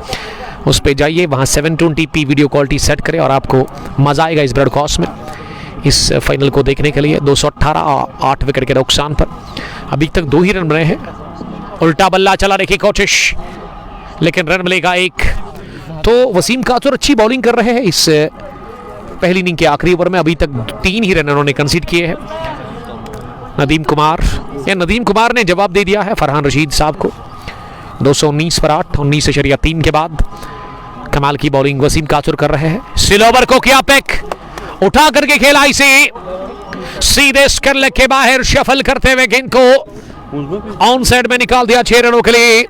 उस पे जाइए, वहाँ 720p वीडियो क्वालिटी सेट करें और आपको मज़ा आएगा इस ब्रॉडकास्ट में, इस फाइनल को देखने के लिए। 218 8 विकेट के नुकसान पर अभी तक 2 ही रन बने हैं। उल्टा बल्ला चलाने की कोशिश, लेकिन रन मिलेगा 1। तो वसीम काचुर अच्छी बॉलिंग कर रहे हैं इस पहली इनिंग के आखिरी ओवर में। अभी तक 3 ही रन उन्होंने कंसीड किए हैं। नदीम कुमार ने जवाब दे दिया है फरहान रशीद साहब को। 219 पर 8, 19.3 के बाद कमाल की बॉलिंग वसीम काचुर कर रहे हैं। स्लोवर को किया पैक, उठा करके खेला इसे सीधे स्क्वायर लेग के बाहर, शफल करते हुए गेंद को ऑन साइड में निकाल दिया 6 रनों के लिए।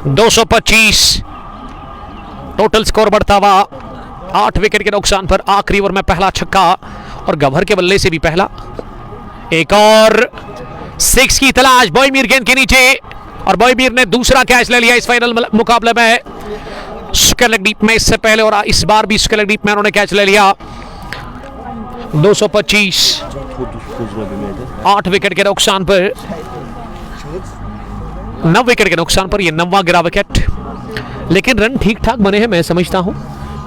225 टोटल स्कोर बढ़ता हुआ 8 विकेट के नुकसान पर। आखिरी ओवर में पहला छक्का और गवर के बल्ले से भी पहला। एक और 6 की तलाश बॉय मीर गेंद के नीचे, और बॉय मीर ने दूसरा कैच ले लिया इस फाइनल मुकाबले में। स्क्वायर लेग डीप में इससे पहले और इस बार भी स्क्वायर लेग डीप में उन्होंने कैच ले लिया। 225 8 विकेट के नुकसान पर, 9 विकेट के नुकसान पर यह 9वां गिरा विकेट। लेकिन रन ठीक ठाक बने हैं, मैं समझता हूं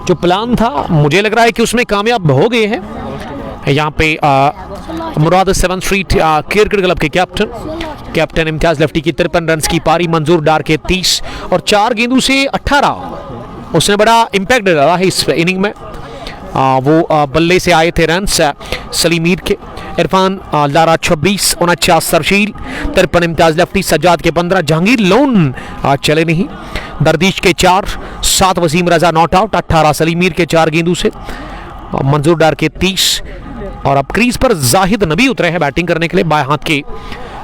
जो प्लान था मुझे लग रहा है कि उसमें कामयाब हो गए हैं। यहाँ पे मुराद 7th स्ट्रीट क्रिकेट क्लब के कैप्टन इम्तियाज लफ्टी की 53 रन की पारी, मंजूर डार के 30 और 4 गेंदों से 18। उसने बड़ा इम्पैक्ट डाला है इस इनिंग में। वो बल्ले से आए थे रन सलीम मीर के। इरफान लारा 26, 49 सरशील, 53 इम्तियाज लफ्टी, सज्जाद के 15, जहांगीर लोन चले नहीं, दरदीश के 4, 7 वसीम रजा नॉट आउट, 18 सलीम मीर के 4 गेंदों से, मंजूर डार के 30। और अब क्रीज पर जाहिद नबी उतरे हैं बैटिंग करने के लिए, बाएं हाथ के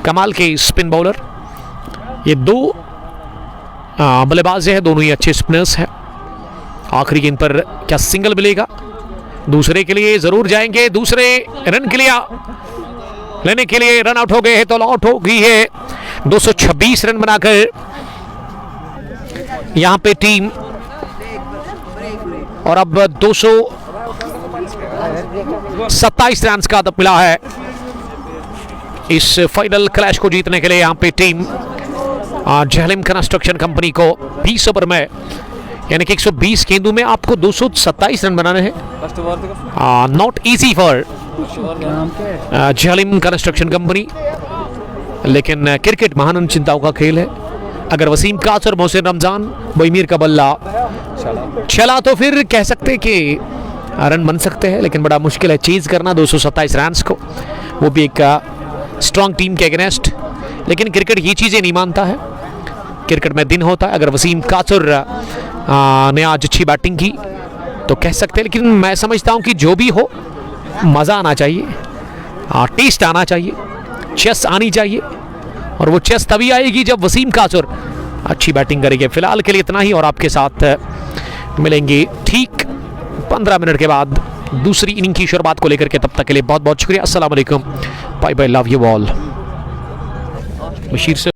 कमाल के स्पिन बॉलर। ये 2 बल्लेबाज हैं, दोनों ही अच्छे स्पिनर्स हैं। आखिरी गेंद पर क्या सिंगल मिलेगा? दूसरे के लिए जरूर जाएंगे, दूसरे रन के लिए लेने के लिए रन आउट हो गए हैं तो आउट हो गई है। 226 रन बनाकर यहां पे टीम, और अब 227 रन का अदब मिला है इस फाइनल क्लैश को जीतने के लिए। यहां पे टीम झेलम कंस्ट्रक्शन कंपनी को 20 ओवर में, यानी कि 120 गेंदों में आपको 227 रन बनाने हैं। Not easy for Jhelum construction company, लेकिन क्रिकेट महान चिंताओं का खेल है। अगर वसीम कास और मोहसिन रमजान बोईमीर का बल्ला चला तो फिर कह सकते कि रन बन सकते हैं, लेकिन बड़ा मुश्किल है चेज करना 227 रन को, वो भी एक स्ट्रॉन्ग टीम के अगेंस्ट। लेकिन क्रिकेट ये चीज़ें नहीं मानता है, क्रिकेट में दिन होता है। अगर वसीम कासुर ने आज अच्छी बैटिंग की तो कह सकते हैं, लेकिन मैं समझता हूं कि जो भी हो मज़ा आना चाहिए, टेस्ट आना चाहिए, चेस आनी चाहिए, और वो चेस तभी आएगी जब वसीम कासुर अच्छी बैटिंग करेंगे। फिलहाल के लिए इतना ही, और आपके साथ मिलेंगे ठीक 15 मिनट के बाद दूसरी इनिंग की शुरुआत को लेकर के। तब तक के लिए बहुत बहुत शुक्रिया। अस्सलाम वालेकुम, bye bye, love you all. Bashir से